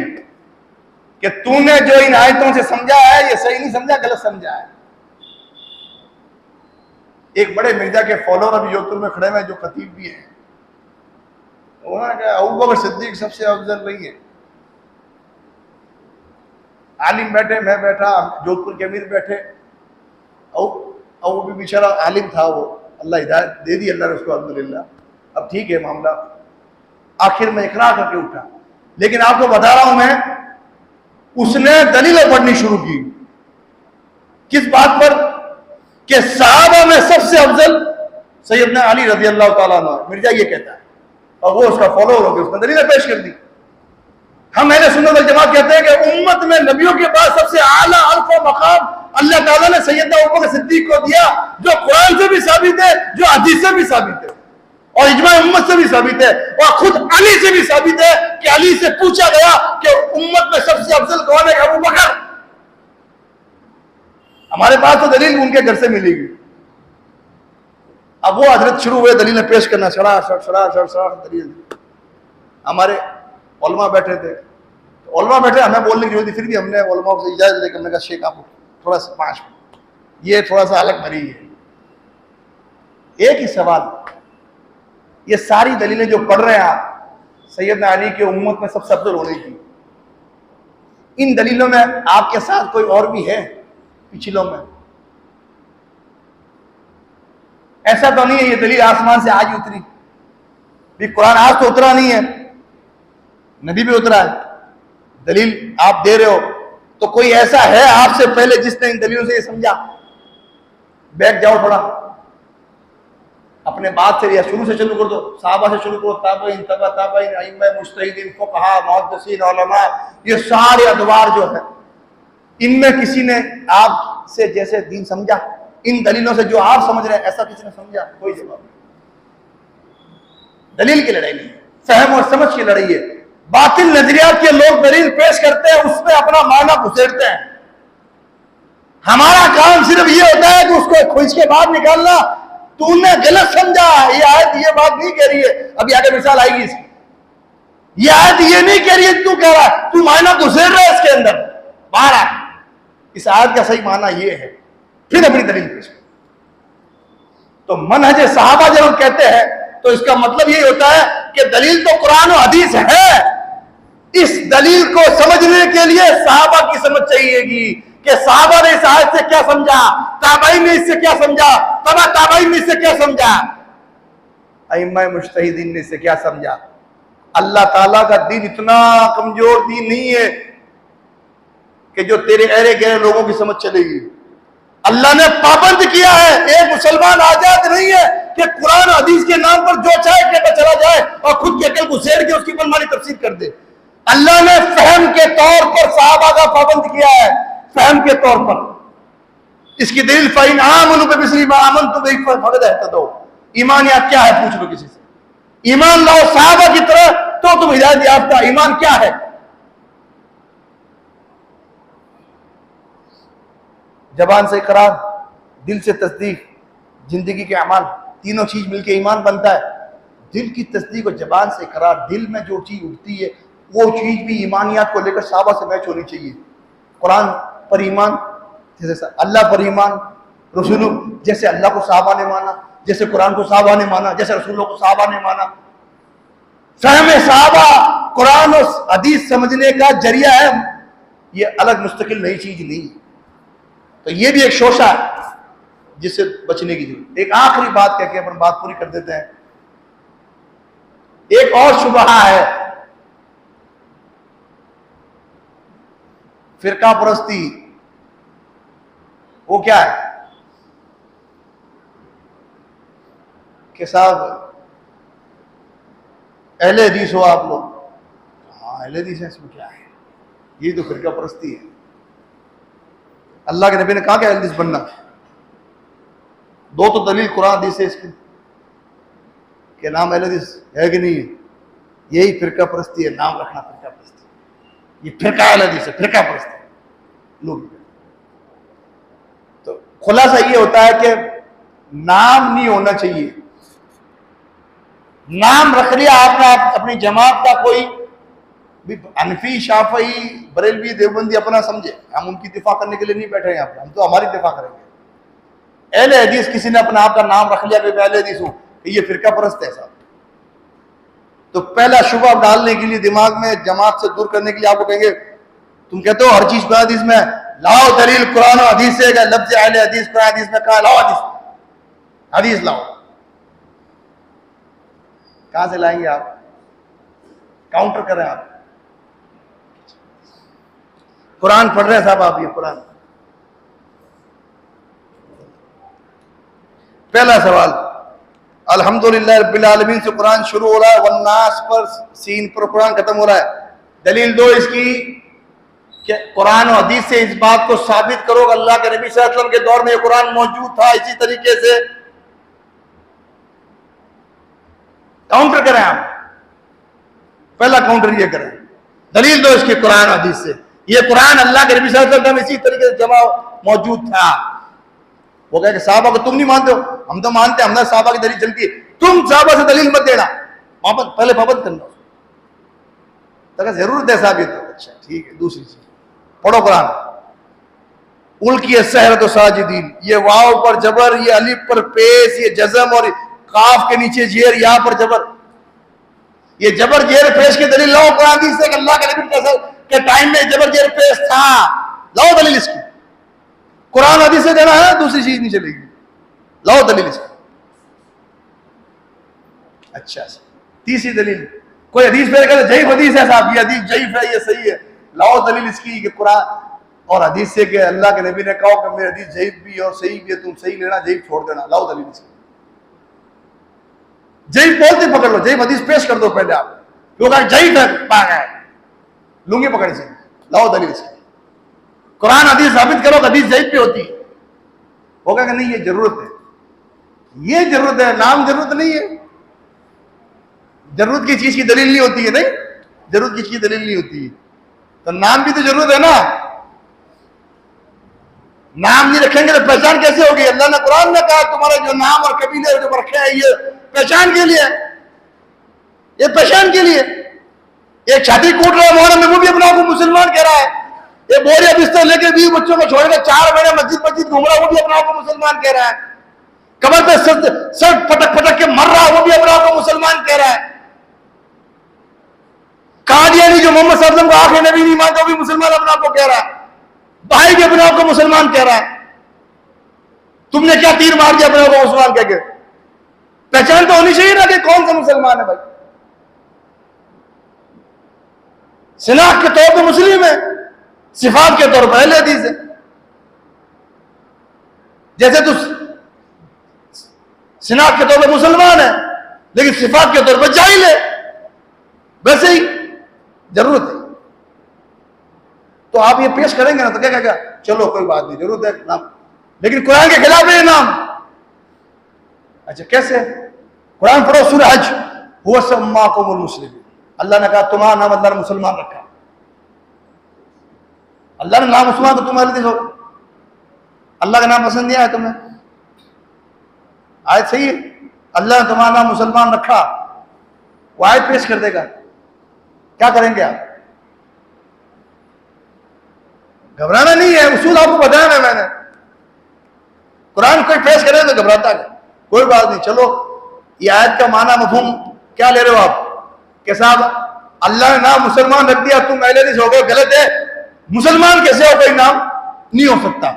कि तूने जो इन आयतों से समझा है ये सही नहीं समझा, गलत समझा है। एक बड़े मिर्जा के फॉलोअर अभी जोधपुर में खड़े हुए जो खतीब भी हैं, उन्होंने कहा अबू बकर सिद्दीक सबसे अफजल नहीं है। आलिम बैठे, मैं बैठा, जोधपुर के अमीर बैठे, और वो भी बेचारा आलिम था, वो अल्लाह हिदायत दे दी अल्लाह ने उसको, अल्हम्दुलिल्लाह। अब ठीक है मामला, आखिर में इकरार करके उठा। लेकिन आपको बता रहा हूं मैं, उसने दलीलें पढ़नी शुरू की। किस बात पर? कि सहाबा में सबसे अफजल सैयदना अली रज़ी अल्लाह ताला अन्हु, मिर्जा ये कहता है, और वो उसका फॉलोअर हो गया, उसने दलीलें पेश कर दी। हम अहले सुन्नत वल जमात कहते हैं कि उम्मत में नबियों के बाद सबसे आला अल्फ़ मकाम अल्लाह ताला ने सैयदना अबू बकर सिद्दीक को दिया, जो कुरान से भी साबित है, जो हदीस से भी साबित है और इजमा उम्मत से भी साबित है, और खुद अली से भी साबित है कि अली से पूछा गया कि उम्मत में सबसे अफजल कौन है? अबू बकर। हमारे पास तो दलील उनके घर से मिलेगी। अब वो हजरत शुरू हुए दलीलें पेश करना, सड़ा दलील। हमारे उलमा बैठे थे, तो उलमा बैठे, हमें बोलने की जरूरत थी, फिर भी हमने उलमा से इजाजत लेकर हमने कहा शेख आप थोड़ा सा 5 मिनट, ये थोड़ा सा अलग भरी है। एक ही सवाल, ये सारी दलीलें जो पढ़ रहे हैं आप सैयदना अली के उम्मत में सबसे अफजल होने की, इन दलीलों में आपके साथ कोई और भी है पिछलों में? ऐसा तो नहीं है ये दलील आसमान से आज उतरी, भी कुरान आज तो उतरा नहीं है, नबी भी उतरा है। दलील आप दे रहे हो तो कोई ऐसा है आपसे पहले जिसने इन दलीलों से ये समझा? बैठ जाओ थोड़ा, अपने बात से या शुरू से शुरू कर दो, साहबा से शुरू करो, ताबईन, तबा ताबईन, अइम्मा, मुज्तहिदीन, फुक़हा, मुहद्दिसीन, उलमा, ये सारे अदवार जो है, इनमें किसी ने आपसे जैसे दीन समझा? इन दलीलों से जो आप समझ रहे हैं ऐसा किसी ने समझा? कोई जवाब नहीं। दलील की लड़ाई नहीं, फहम और समझ की लड़ाई है। बातिल नजरियात के लोग दलील पेश करते हैं, उसमें अपना माना घुसेड़ते हैं। हमारा काम सिर्फ ये होता है कि उसको खोज के बाहर निकालना, तूने गलत समझा, ये आयत ये बात नहीं कह रही है, अभी आगे मिसाल आएगी इसकी, ये आयत ये नहीं कह रही है, तू कह रहा है, तू मायना घुसेड़ रहा है इसके अंदर, बाहर आ, इस आयत का सही माना ये है, फिर अपनी दलील पेश कर। तो मनहज सहाबा जब हम कहते हैं तो इसका मतलब ये होता है कि दलील तो कुरान और हदीस है, इस दलील को समझने के लिए सहाबा की समझ चाहिएगी कि सहाबा ने इस आयत से क्या समझा, ताबईन ने इससे क्या समझा, तबा ताबईन ने इससे क्या समझा, अइम्मा मुज्तहिदीन ने इससे क्या समझा। अल्लाह ताला का दीन इतना कमजोर दीन नहीं है कि जो तेरे अरे गहरे लोगों की समझ चलेगी। अल्लाह ने पाबंद किया है, एक मुसलमान आजाद नहीं है कि कुरान हदीस के नाम पर जो चाहे कहता चला जाए और खुद की अकल घुसेड़ के उसकी मनमानी तफसीर कर दे। अल्लाह ने फहम के तौर पर सहाबा का पाबंद किया है, फहम के तौर पर। इसकी दलील फाइन आमनु बिमिस्ली मा आमनतु बिही फक़द इहतदौ, ईमान या क्या है पूछ लो किसी से, ईमान लाओ सहाबा की तरह तो तुम हिदायत याफ्ता। ईमान क्या है? जबान से इकरार, दिल से तस्दीक, जिंदगी के अमाल, तीनों चीज मिलकर ईमान बनता है। दिल की तस्दीक और जबान से इकरार, दिल में जो चीज उठती है वो चीज भी ईमानियात को लेकर सहाबा से मैच होनी चाहिए। कुरान पर ईमान, जैसे अल्लाह पर ईमान, रसूल जैसे अल्लाह को सहाबा ने माना, जैसे कुरान को सहाबा ने माना, जैसे रसूलों को सहाबा ने माना। फहम सहाबा कुरान और हदीस समझने का जरिया है, ये अलग मुस्तकिल नई चीज नहीं। तो ये भी एक शोशा है जिससे बचने की जरूरत। एक आखिरी बात कह के अपन बात पूरी कर देते हैं। एक और शुबहा है, फिरका परस्ती। वो क्या है कि साहब अहले हदीस हो आप लोग, हाँ अहले हदीस है, इसमें क्या है, ये तो फिरका परस्ती है। अल्लाह के नबी ने कहा कि अहले हदीस बनना, दो तो दलील कुरान हदीस है इसकी कि नाम अहले हदीस है कि नहीं है, यही फिरका परस्ती है, नाम रखना फिरका परस्ती, ये फिरका अहले हदीस है, फिरका परस्ती लोग। तो खुलासा ये होता है कि नाम नहीं होना चाहिए। नाम रख लिया आपने अपनी जमात का, कोई भी हनफी, शाफई, बरेलवी, देवबंदी अपना समझे, हम उनकी दिफा करने के लिए नहीं बैठे यहाँ पे, हम तो हमारी दिफा करेंगे। अहले हदीस किसी ने अपना आपका नाम रख लिया कि मैं अहले हदीस हूं, ये फिरका परस्त है साहब। तो पहला शुबह डालने के लिए, दिमाग में जमात से दूर करने के लिए आपको कहेंगे, तुम कहते हो हर चीज कुरान हदीस में, लाओ दलील कुरान और हदीस से, लफ्ज अहले हदीस कुरान हदीस में कहा, लाओ हदीस लाओ। कहां से लाएंगे आप? काउंटर करें आप। कुरान पढ़ रहे हैं साहब आप, ये कुरान। पहला सवाल, अल्हम्दुलिल्लाह रब्बिल आलमीन से कुरान शुरू हो रहा है, वन्नास पर सीन पर कुरान खत्म हो रहा है। दलील दो इसकी, कि कुरान और हदीस से इस बात को साबित करो कि अल्लाह के नबी सल्लल्लाहु अलैहि वसल्लम के दौर में ये कुरान मौजूद था, इसी तरीके से काउंटर करें आप। पहला काउंटर ये करें, दलील दो इसके कुरान और हदीस से, ये कुरान अल्लाह के नबी सल्लल्लाहु अलैहि वसल्लम इसी तरीके से जमा मौजूद था। वो कहे कि साहबा को तुम नहीं मानते हो, हम तो मानते हैं, हमने साहबा की दलील चलती है, तुम साहबा से दलील मत देना, वापस पहले पाबंद करना, तो जरूरत है साबित। अच्छा ठीक है, दूसरी चीज पढ़ो कुरान, उल्की सहरत साजिदीन, ये वाव पर जबर, ये अलिफ पर पेश, ये जज़म और काफ के नीचे जेर, यहां पर जबर, ये जबर जेर पेश की दलील लाओ कुरान हदीस से, अल्लाह के नबी के टाइम में जबर जेर पेश था, लाओ दलील इसकी। कुरान हदीस से देना है, दूसरी चीज नहीं चलेगी, लाओ दलील इसकी। अच्छा, तीसरी दलील, कोई हदीस पे कहते जईफ हदीस है साहब, ये हदीस जईफ है, ये सही है, लाओ दलील इसकी कि कुरान और हदीस से कि अल्लाह के नबी ने कहा कि मेरी हदीस जईफ भी और सही भी है, तुम सही लेना, जईफ छोड़ देना, लाओ दलील इसकी। जईफ बोलते पकड़ लो, जईफ हदीस पेश कर दो पहले आप, क्योंकि जईफ है पागल है, लुंगी पकड़ से, लाओ दलील इसकी। कुरान हदीस साबित करो, हदीस जईफ पे होती है, वो कहेगा नहीं ये जरूरत है, ये जरूरत है, नाम जरूरत नहीं है, जरूरत की चीज की दलील नहीं होती है, नहीं जरूरत की चीज की दलील नहीं होती है, तो नाम भी तो जरूरत है ना, नाम नहीं रखेंगे तो पहचान कैसे होगी? अल्लाह ने कुरान में कहा तुम्हारे जो नाम और कबीले जो रखे हैं ये पहचान के लिए, ये पहचान के लिए। एक छाती कूट रहा है मोहर्रम में, वो भी अपने आप को मुसलमान कह रहा है, ये बोरिया बिस्तर लेके 20 बच्चों को छोड़कर 4 महीने मस्जिद घूम रहा है, वो भी अपने आप को मुसलमान कह रहा है, कमर पे सर पटक पटक के मर रहा है, वो भी अपने आप को मुसलमान कह रहा है, कादियानी जो मोहम्मद सल्लल्लाहु अलैहि वसल्लम को आखिरी नबी नहीं मानता, वो भी मुसलमान अपने आप को कह रहा है, भाई भी अपने आप को मुसलमान कह रहा है। तुमने क्या तीर मार दिया अपने आप को मुसलमान कह के? पहचान तो होनी चाहिए ना कि कौन सा मुसलमान है भाई। शिनाख्त के तौर पर मुस्लिम है, सिफात के तौर पर अहले हदीस है। जैसे तू शिनाख्त के तौर पर मुसलमान है लेकिन सिफात के तौर पर जाहिल है, वैसे ही जरूरत है। तो आप ये पेश करेंगे ना तो क्या कहेगा, चलो कोई बात नहीं, जरूरत है नाम, लेकिन कुरान के खिलाफ है ये नाम। अच्छा कैसे? कुरान पढ़ो, सूरह हज, हुवा सम्माकुमुल मुस्लिमीन, अल्लाह ने कहा तुम्हारा नाम अल्लाह ने मुसलमान रखा, अल्लाह ने नाम मुसलमान तो तुम अहले हो, अल्लाह का नाम पसंद नहीं आया तुम्हें, आयत सही है, अल्लाह ने तुम्हारा नाम मुसलमान रखा, वो आयत पेश कर देगा, क्या करेंगे आप? घबराना नहीं है, उसूल आपको बताया ना मैंने, कुरान कोई पेश करे तो घबराता है, कोई बात नहीं, चलो ये आयत का माना मफहूम क्या ले रहे हो आप कि साहब अल्लाह ने नाम मुसलमान रख दिया, तुम अहले हदीस हो गए, गलत है, मुसलमान कैसे हो, कोई नाम नहीं हो सकता,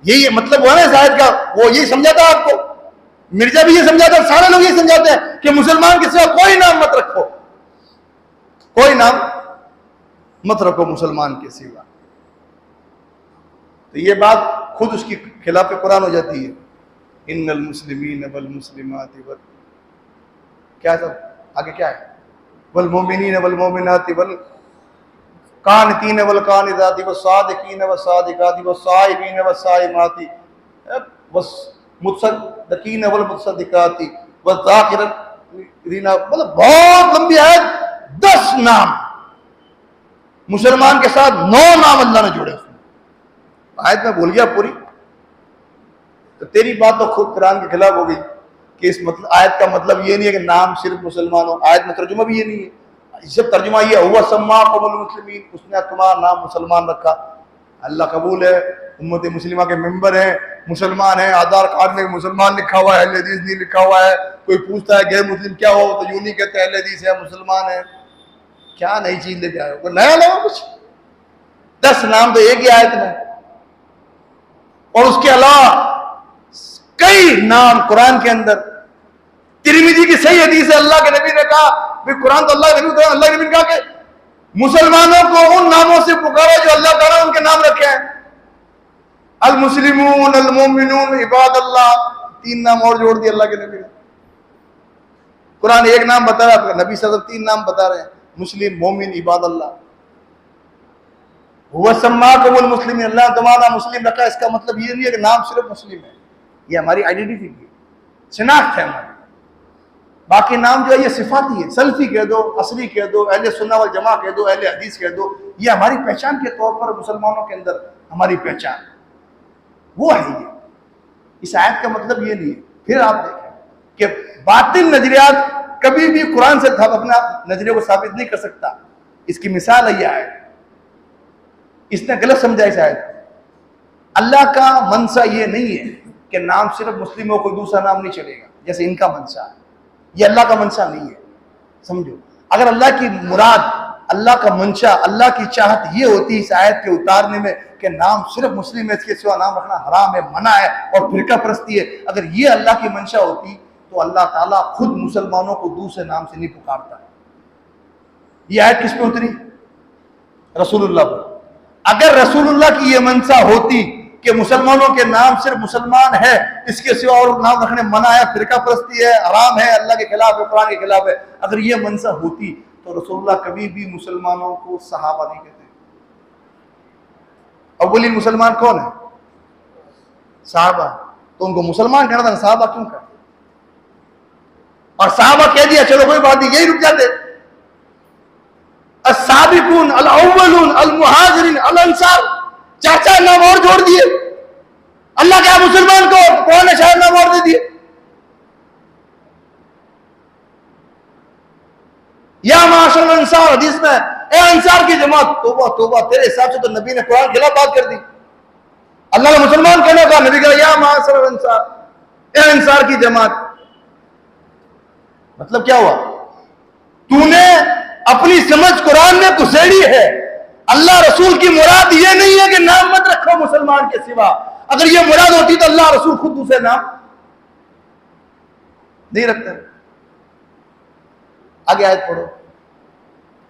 यही मतलब हुआ ना इस आयत का, वो यही समझाता आपको, मिर्जा भी ये समझाता, सारे लोग ये समझाते हैं कि मुसलमान के सिवा कोई नाम मत रखो, कोई नाम मत रखो मुसलमान के सिवा। तो ये बात खुद उसकी खिलाफ कुरान हो जाती है, इन्नल मुस्लिमीन वल मुस्लिमात वल, क्या सब आगे क्या है, वल मोमिनीन वल मोमिनात वल कानितीन वल कानितात वस सादिकीन वस सादिकात वस साइमीन वस साइमात वस मुत्सद्दीकीन वल मुत्सद्दिकात वस ज़ाकिरीन, मतलब बहुत लंबी है, 10 नाम मुसलमान के साथ 9 नाम अल्लाह ने जोड़े उसमें, आयत में भूल गया पूरी, तो तेरी बात तो खुद कुरान के खिलाफ हो गई कि इस मतलब आयत का मतलब ये नहीं है कि नाम सिर्फ मुसलमान हो, आयत में तर्जुमा भी ये नहीं है, सिर्फ तर्जुमा ये हुआ सम्माकुमुल मुस्लिमीन, उसने तुम्हारा नाम मुसलमान रखा, अल्लाह कबूल है, उम्मत मुस्लिमा के मेंबर हैं, मुसलमान हैं, आधार कार्ड में मुसलमान लिखा हुआ है, अहले हदीस नहीं लिखा हुआ है, कोई पूछता है गैर मुस्लिम क्या हो तो यूं नहीं कहते अहले हदीस है, मुसलमान है, क्या नई चीज लेके आए हो, नया लाओ कुछ, 10 नाम तो एक ही आयत में, और उसके अलावा कई नाम कुरान के अंदर, तिरमिजी की सही हदीस है, अल्लाह के नबी ने कहा, भाई कुरान तो अल्लाह के नबी, अल्लाह के नबी ने कहा कि मुसलमानों को उन नामों से पुकारो जो अल्लाह ताला उनके नाम रखे हैं, अल मुस्लिमून अल मोमिनून इबादल्लाह, 3 नाम और जोड़ दिए अल्लाह के नबी ने। कुरान एक नाम बता रहा है, नबी सल्लल्लाहु अलैहि वसल्लम 3 नाम बता रहे हैं, मुस्लिम, मोमिन, इबादल्लाह। हुआ सम्माकुमुल मुस्लिमीन, अल्लाह तुम्हारा मुस्लिम रखा। इसका मतलब ये नहीं है कि नाम सिर्फ मुस्लिम है, ये हमारी आइडेंटिटी की शिनाख्त है हमारी। बाकी नाम जो है ये सिफाती है, सल्फी कह दो, असली कह दो, अहले सुन्नत वल जमा कह दो, अहले हदीस कह दो, ये हमारी पहचान के तौर पर मुसलमानों के अंदर हमारी पहचान वो है। ये इस आयत का मतलब ये नहीं है। फिर आप देखें कि बातिल नजरियात कभी भी कुरान से अपना नजरिए को साबित नहीं कर सकता। इसकी मिसाल है ये आयत, इसने गलत समझा इस आयत। अल्लाह का मनसा ये नहीं है कि नाम सिर्फ मुस्लिम हो, कोई दूसरा नाम नहीं चलेगा जैसे इनका मनसा है। ये अल्लाह का मंशा नहीं है, समझो। अगर अल्लाह की मुराद, अल्लाह का मंशा, अल्लाह की चाहत ये होती इस आयत के उतारने में कि नाम सिर्फ मुस्लिम है, इसके सिवा नाम रखना हराम है, मना है और फिरका परस्ती है, अगर ये अल्लाह की मंशा होती तो अल्लाह ताला खुद मुसलमानों को दूसरे नाम से नहीं पुकारता। ये आयत किस पे उतरी? रसूलुल्लाह पर। अगर रसूलुल्लाह की ये मंशा होती कि मुसलमानों के नाम सिर्फ मुसलमान है, इसके सिवा और नाम रखने मना है, फिरका परस्ती है, हराम है, अल्लाह के खिलाफ है, कुरान के खिलाफ है, अगर ये मंशा होती तो रसूलुल्लाह कभी भी मुसलमानों को सहाबा नहीं कहते। अव्वली मुसलमान कौन है? सहाबा। तो उनको मुसलमान कहना था, सहाबा क्यों कहते? और सहाबा कह दिया चलो कोई बात नहीं, यही रुक जाते। अस्साबिकून अल अव्वलून अल मुहाजिरीन अल अंसार, चाचा नाम और जोड़ दिए। अल्लाह क्या मुसलमान को कौन है शायद नाम और दे दिए। या माशर अंसार, हदीस में ए अंसार की जमात, तौबा तौबा, तेरे हिसाब से तो नबी ने कुरान खिलाफ बात कर दी। अल्लाह ने मुसलमान कहने का, नबी कहा या माशर अंसार, ए अंसार की जमात। मतलब क्या हुआ? तूने अपनी समझ कुरान में घुसेड़ी है। अल्लाह रसूल की मुराद ये नहीं है कि नाम मत रखो मुसलमान के सिवा। अगर ये मुराद होती तो अल्लाह रसूल खुद दूसरे नाम नहीं रखते। आगे आयत पढ़ो।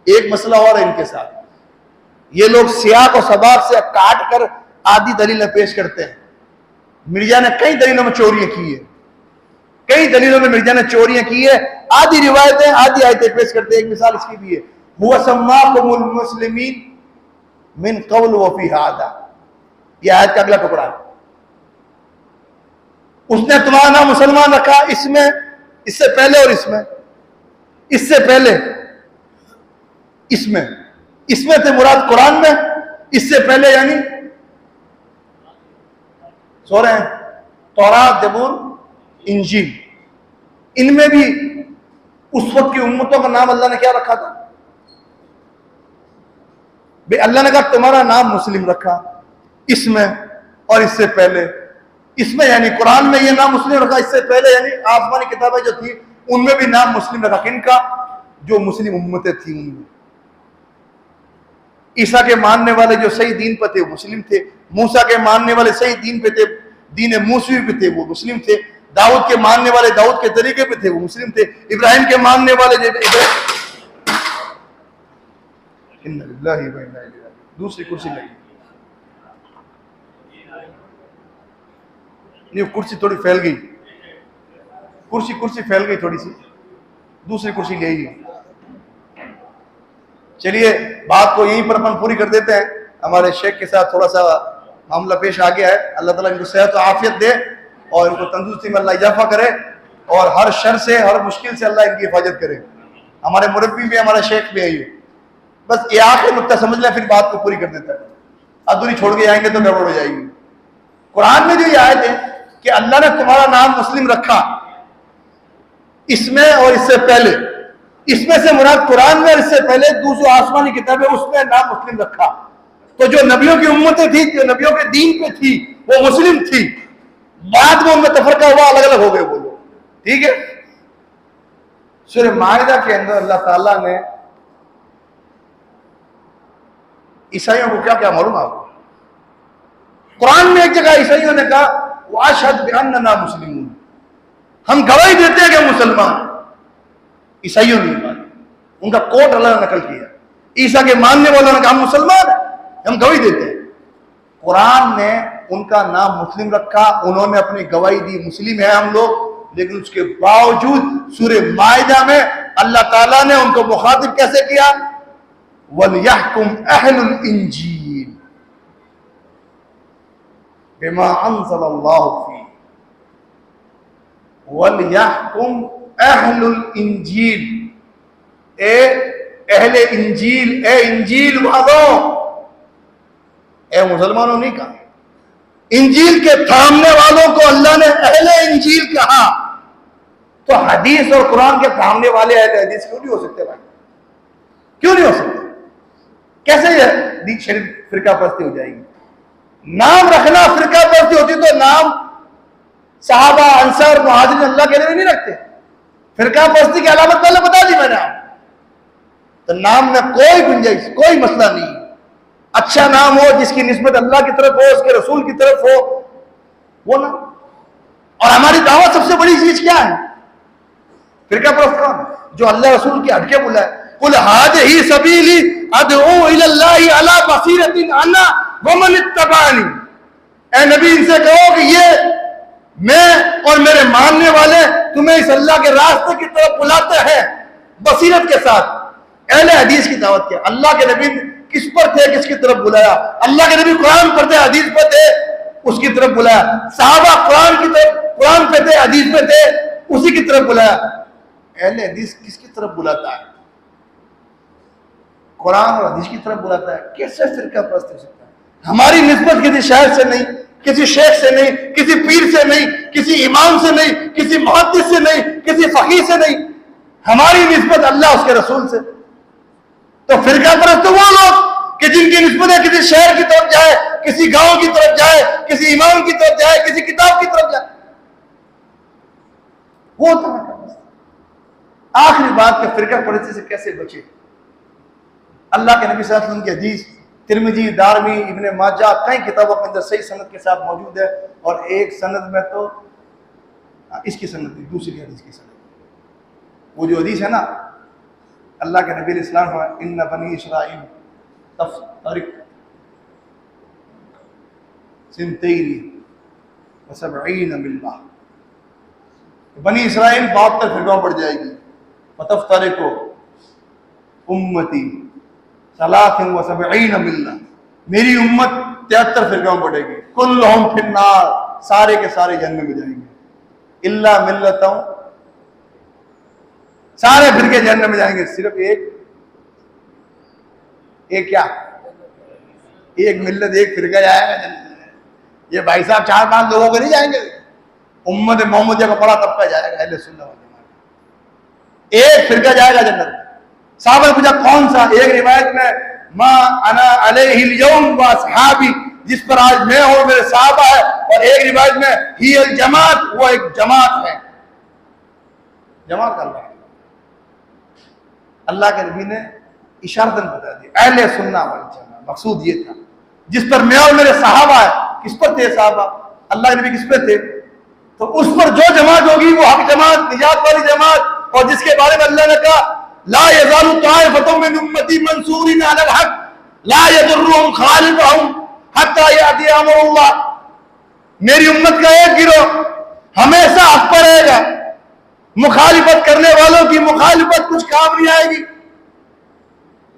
एक मसला और है इनके साथ, ये लोग सियाक और सबाब से काट कर आधी दलीलें पेश करते हैं। मिर्जा ने कई दलीलों में चोरियां की है, कई दलीलों में मिर्जा ने चोरियां की है, आधी रिवायतें आधी आयतें पेश करते हैं। एक मिसाल इसकी भी है, हुआ सम्माकुमुल मुस्लिमीन मिन क़ब्ल व फी हादा, यह आयत का अगला टुकड़ा है। उसने तुम्हारा नाम मुसलमान रखा इसमें, इससे पहले और इसमें, इससे पहले इसमें, इसमें थे मुराद कुरान में, इससे पहले यानी सो रहे हैं तौरात, जबूर, इंजील, इनमें भी उस वक्त की उम्मतों का नाम अल्लाह ने क्या रखा था? बे अल्लाह ने कहा तुम्हारा नाम मुस्लिम रखा इसमें और इससे पहले। इसमें यानी कुरान में ये नाम मुस्लिम रखा, इससे पहले यानी आसमानी किताबें जो थी उनमें भी नाम मुस्लिम रखा। किनका? जो मुस्लिम उम्मतें थी उनमें। ईसा के मानने वाले जो सही दीन पर थे वो मुस्लिम थे, मूसा के मानने वाले सही दीन पे थे, दीन मूसवी पे थे, वो मुस्लिम थे। दाऊद के मानने वाले दाऊद के तरीके पे थे, वो मुस्लिम थे। इब्राहिम के मानने वाले दूसरी कुर्सी लगी, नहीं कुर्सी थोड़ी फैल गई, कुर्सी फैल गई थोड़ी सी, दूसरी कुर्सी ले आई। चलिए बात को यहीं पर अपन पूरी कर देते हैं। हमारे शेख के साथ थोड़ा सा मामला पेश आ गया है। अल्लाह ताला इनको सेहत और आफियत दे और इनको तंदुरुस्ती में अल्लाह इजाफा करे और हर शर से, हर मुश्किल से अल्लाह इनकी हिफाजत करे। हमारे मुरब्बी भी, हमारा शेख भी है ये। बस ये आखिरी नुक्ता समझ लें, फिर बात को पूरी कर देता है। अधूरी छोड़ के जाएंगे तो गड़बड़ हो जाएगी। कुरान में जो ये आयत है कि अल्लाह ने तुम्हारा नाम मुस्लिम रखा इसमें और इससे पहले, इसमें से मुराद कुरान में, इससे पहले दूसरी आसमानी किताबें उसमें नाम मुस्लिम रखा। तो जो नबियों की उम्मतें थी, जो नबियों के दीन पे थी, वो मुस्लिम थी। बाद में उनमें तफरका हुआ, अलग अलग हो गए वो लोग। ठीक है। सूरह माइदा के अंदर अल्लाह ताला ने ईसाइयों को क्या क्या मालूम आपको? कुरान में एक जगह ईसाइयों ने कहा वाशहद बिअन्नना मुस्लिमून, हम गवाही देते हैं कि मुसलमान। ईसाइयों ने बात, उनका कोट अल्लाह ने नकल किया। ईसा के मानने वालों ने कहा हम मुसलमान हैं, हम गवाही देते हैं। कुरान ने उनका नाम मुस्लिम रखा, उन्होंने अपनी गवाही दी मुस्लिम है हम लोग, लेकिन उसके बावजूद सूरह माइदा में अल्लाह ताला ने उनको मुखातिब कैसे किया? वलयहकुम अहलुल इंजील, बिमा अंज़लल्लाहु फीह वलयहकुम अहलुल इंजील, ए अहले इंजील, ए इंजील वालों, ए मुसलमानों नहीं कहा, इंजील के थामने वालों को अल्लाह ने अहले इंजील कहा। तो हदीस और कुरान के थामने वाले अहले हदीस क्यों नहीं हो सकते भाई? क्यों नहीं हो सकते? कैसे ये दीन शरीफ फिरका परस्ती हो जाएगी? नाम रखना फिरका परस्ती होती तो नाम सहाबा, अंसार, मुहाजिर अल्लाह के लिए नहीं रखते। फिरका परस्ती की अलामत पहले बता दी मैंने आपको। तो नाम में कोई गुंजाइश, कोई मसला नहीं। अच्छा नाम हो जिसकी निस्बत अल्लाह की तरफ हो, उसके रसूल की तरफ हो, वो ना। और हमारी दावत सबसे बड़ी चीज क्या है? फिरका परस्त कौन? जो अल्लाह रसूल की हटके बुलाए। कुल हादिही सबीली अदऊ इलल्लाहि अला बसीरतिन अना व मन इत्तबानी। ए नबी, इनसे कहो कि ये मैं और मेरे मानने वाले तुम्हें इस अल्लाह के रास्ते की तरफ बुलाते हैं बसीरत के साथ। अहले हदीस की दावत किया। अल्लाह के नबी किस पर थे, किसकी तरफ बुलाया? अल्लाह के नबी कुरान पर थे, हदीस पर थे, उसकी तरफ बुलाया। सहाबा कुरान की तरफ, कुरान पे थे, हदीस पे थे, उसी की तरफ बुलाया। अहले हदीस किसकी तरफ बुलाता है? कुरान और हदीस की तरफ बुलाता है। कैसे फिरका परस्त हो सकता है? हमारी निस्बत किसी शायर से नहीं, किसी शेख से नहीं, किसी पीर से नहीं, किसी इमाम से नहीं, किसी मुहद्दिस से नहीं, किसी फकीह से नहीं। हमारी निस्बत अल्लाह, उसके रसूल से। तो फिरका परस्त तो वो लोग कि जिनकी निस्बत किसी शहर की तरफ जाए, किसी गांव की तरफ जाए, किसी इमाम की तरफ जाए, किसी किताब की तरफ जाए, वो तो आखिरी बात के फिरका परस्ती से कैसे बचे? अल्लाह के नबी सल्लल्लाहु अलैहि वसल्लम की हदीस तिरमिजी, दारमी, इब्ने माजा कई किताबों के अंदर सही सनद के साथ मौजूद है। और एक सनद में तो इसकी सनद, दूसरी हदीस की सनद, वो जो हदीस है ना, अल्लाह के नबी इस्लाम फरमाया इन्ना बनी इस्राइल तफ्तरिक सिंतैनी व सबईन मिल्ला। बनी इस्राइल 72 फिरकाओं बढ़ जाएगी। फतफ्तरिकु उम्मती सलासिन व सबईन मिल्ला, मेरी उम्मत 73 फिरकाओं बढ़ेगी। कुल्लुहुम फिन्नार, सारे के सारे जन्नत में जाएंगे। इल्ला मिल्लतों, सारे फिरके जन्नत में जाएंगे, सिर्फ एक क्या? एक मिल्लत, एक फिरका जाएगा जन्नत में। ये भाई साहब 4-5 लोगों को नहीं जाएंगे। उम्मत मोहम्मदिया का बड़ा तबका जाएगा, अहले सुन्नत वल जमात। एक फिरका जाएगा जन्नत में। साहबा ने पूछा कौन सा? एक रिवायत में मा अना अलैहिल यौम व असहाबी, जिस पर आज मैं और मेरे साहबा है। और एक रिवायत में ही अल जमात, वो एक जमात है। जमात का अल्लाह के नबी ने इशारतन बता दिया। अहले सुन्नत वल जमात मकसूद ये था, जिस पर मैं और मेरे साहबा है। किस पर थे साहबा? अल्लाह के नबी किस पे थे? तो उस पर जो जमात होगी वो हक जमात, निजात वाली जमात। और जिसके बारे में अल्लाह ने कहा ला यज़ालु ताइफ़तुम मिन उम्मती मंसूरिन अलल हक ला यदुर्रुहुम खालिफुहुम हत्ता याति अमरुल्लाह, मेरी उम्मत का एक गिरोह हमेशा हक पर रहेगा। मुखालिफत करने वालों की मुखालिफत कुछ काम नहीं आएगी,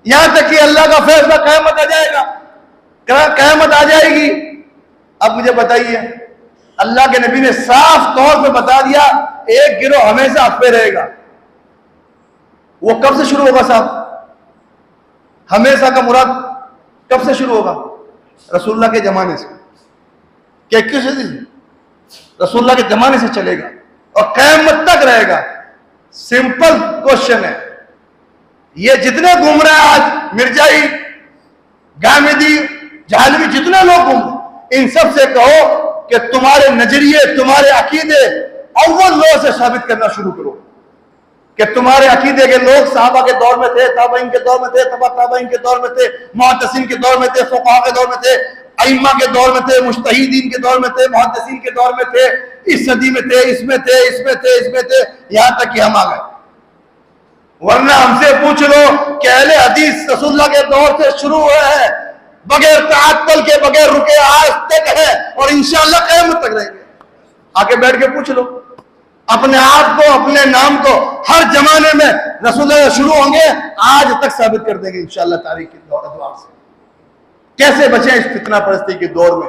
यहां तक कि अल्लाह का फैसला क़यामत आ जाएगा, क़यामत आ जाएगी। अब मुझे बताइए, अल्लाह के नबी ने साफ तौर पे बता दिया एक गिरोह हमेशा हक पे रहेगा। वो कब से शुरू होगा साहब? हमेशा का मुराद कब से शुरू होगा? रसूलुल्लाह के जमाने से। क्या 21 सदी से? रसूलुल्लाह के जमाने से चलेगा और क़यामत तक रहेगा। सिंपल क्वेश्चन है। ये जितने घूम रहे हैं आज, मिर्जाई, गामिदी, जहालवी, जितने लोग घूम रहे, इन सब से कहो कि तुम्हारे नजरिए, तुम्हारे अकीदे अव्वल लोग से साबित करना शुरू करो कि तुम्हारे अकीदे के लोग साहबा के दौर में थे, ताबईन के दौर में थे, तबा ताबईन के दौर में थे, मुहद्दिसीन के दौर में थे, फुक़हा के दौर में थे, अइम्मा के दौर में थे, मुज्तहिदीन के दौर में थे, मुहद्दिसीन के दौर में थे, इस सदी में थे, इसमें थे, इसमें थे, इसमें थे, यहां तक कि हम आ गए। वरना हमसे पूछ लो कि अहले हदीस रसूलुल्लाह के दौर से शुरू हुए हैं, बगैर तअत्तुल के, बगैर रुके, आज तक है और इंशाअल्लाह क़यामत तक रहेंगे। आके बैठ के पूछ लो अपने आप को, अपने नाम को। हर जमाने में रसूलुल्लाह शुरू होंगे, आज तक साबित कर देंगे इंशाअल्लाह तारीख के दुआ से। कैसे बचे इस फितना परस्ती के दौर में?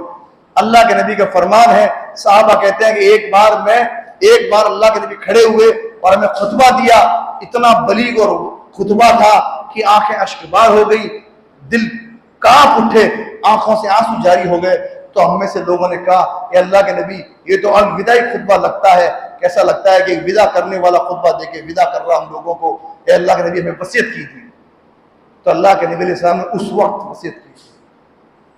अल्लाह के नबी का फरमान है, साहबा कहते हैं कि एक बार अल्लाह के नबी खड़े हुए और हमें खुतबा दिया, इतना बलीग और खुतबा था कि आंखें अश्कबार हो गई, दिल कांप उठे, आंखों से आंसू जारी हो गए। तो हम में से लोगों ने कहा, अल्लाह के नबी, ये तो अलविदाई खुतबा लगता है, कैसा लगता है कि विदा करने वाला खुतबा देके विदा कर रहा हम लोगों को। अल्लाह के नबी हमें वसीयत की थी। तो अल्लाह के नबी अलैहि सलाम ने उस वक्त वसीयत की।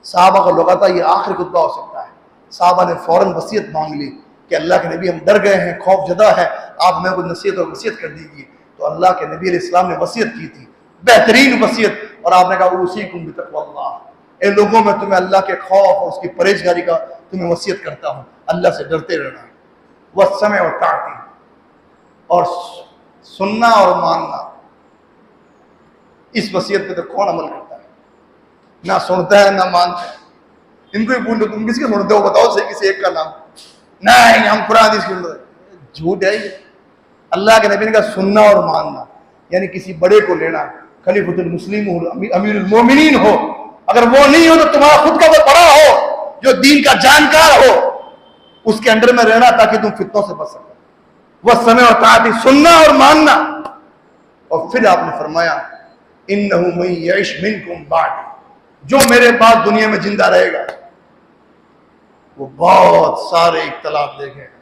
साहबा को लगा था ये आखिरी खुतबा हो सकता है। साहबा ने फौरन वसीयत मांग ली कि अल्लाह के नबी हम डर गए हैं, खौफ ज़दा है, आप हमें कोई नसीहत और वसीयत कर दीजिए। तो अल्लाह के नबी अलैहि सलाम ने वसीयत की थी, बेहतरीन वसीयत, और आपने कहा उसीकुम बितक़वल्लाह, इन लोगों में तुम्हें अल्लाह के खौफ और उसकी परहेजगारी का तुम्हें वसीयत करता हूँ, अल्लाह से डरते रहना। वस्समे व ताअती, और सुनना और मानना। इस वसीयत पे तो कौन अमल करता है? ना सुनता है ना मानता है। इनको ही पूछ लो, तुम किसके सुनते हो, बताओ सही किसी एक का नाम। नहीं, हम कुरान हदीस के सुनते। झूठ है ये। अल्लाह के नबी ने कहा सुनना और मानना, यानी किसी बड़े को लेना, खलीफतुल मुस्लिम हो, अमीरुल मोमिनीन हो, अगर वो नहीं हो तो तुम्हारा खुद का वो बड़ा हो जो दीन का जानकार हो, उसके अंडर में रहना ताकि तुम फितनों से बच सको। वह समय और ताअती, सुनना और मानना। और फिर आपने फरमाया इन्नहु मन यइश मिनकुम बादी, जो मेरे बाद दुनिया में जिंदा रहेगा वो बहुत सारे इख्तलाफ देखेगा,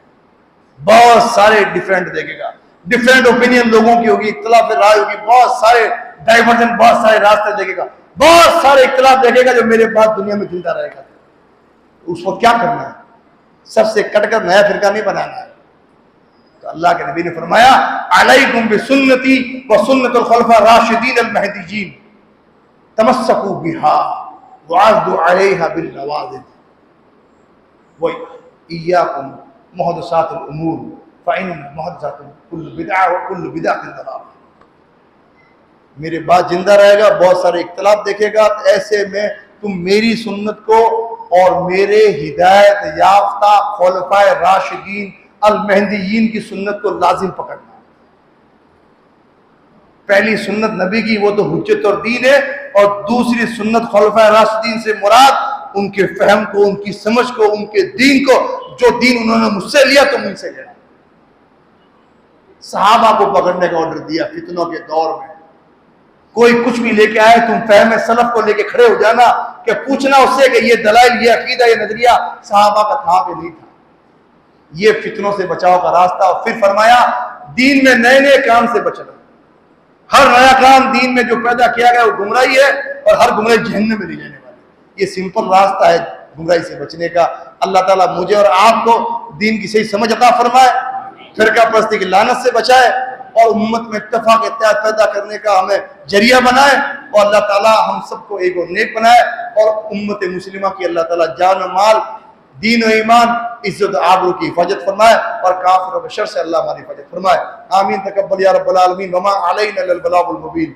बहुत सारे डिफरेंट देखेगा, डिफरेंट ओपिनियन लोगों की होगी, इख्तलाफ राय होगी, बहुत सारे डाइवर्जन, बहुत सारे रास्ते देखेगा, बहुत सारे इख्तलाफ देखेगा जो मेरे बाद दुनिया में जिंदा रहेगा। तो उसको क्या करना है? सबसे कटकर नया फिरका नहीं बनाना है। तो अल्लाह के नबी ने फरमाया अलैकुम बिसुन्नती व सुन्नतुल खुलफा राशिदीन अल महदीयीन तमस्सकू बिहा वअज़्दु अलैहा बिन नवाज़िद व इय्याकुम मुहदसातिल उमूर फ़इन्न मुहदसातु कुल्लु बिदअह व कुल्लु बिदअतिन दलाल। मेरे बाद जिंदा रहेगा, बहुत सारे इख्तलाफ देखेगा, तो ऐसे में तुम मेरी सुन्नत को और मेरे हिदायत याफ्ता खुलफाए राशिदीन अल महदीयीन की सुन्नत को लाजिम पकड़ना। पहली सुन्नत नबी की, वो तो हुज्जत और दीन है, और दूसरी सुन्नत खुलफाए राशिदीन से मुराद उनके फहम को, उनकी समझ को, उनके दीन को, जो दीन उन्होंने मुझसे लिया तुम उनसे लेना। सहाबा को पकड़ने का ऑर्डर दिया फितनों के दौर में। कोई कुछ भी लेके आए, तुम फहम सलफ को लेके खड़े हो जाना, कि पूछना उससे कि ये दलाइल, ये अकीदा, ये नजरिया सहाबा का था कि नहीं था। ये फितनों से बचाव का रास्ता। और फिर फरमाया दीन में नए नए काम से बचना। हर नया काम दीन में जो पैदा किया गया वो गुमराही है, और हर गुमराही जहन्नम में ले जाने वाली। ये सिंपल रास्ता है गुमराही से बचने का। अल्लाह ताला मुझे और आपको दीन की सही समझ अता फरमाए, फिरका परस्ती की लानत से बचाए, और उम्मत में इत्तेफाक इत्तेहाद पैदा करने का हमें जरिया बनाए, और अल्लाह ताला हम सबको एक और नेक बनाए, और उम्मत मुस्लिमा की अल्लाह ताला जान और माल, दीन और ईमान, इज्जत आबरू की हिफाजत फरमाए, और काफिरों के शर से अल्लाह हमारी हिफाजत फरमाए। आमीन। तकब्बल या रब्बल आलमीन। वमा अलैना इल्लल बलागुल मुबीन।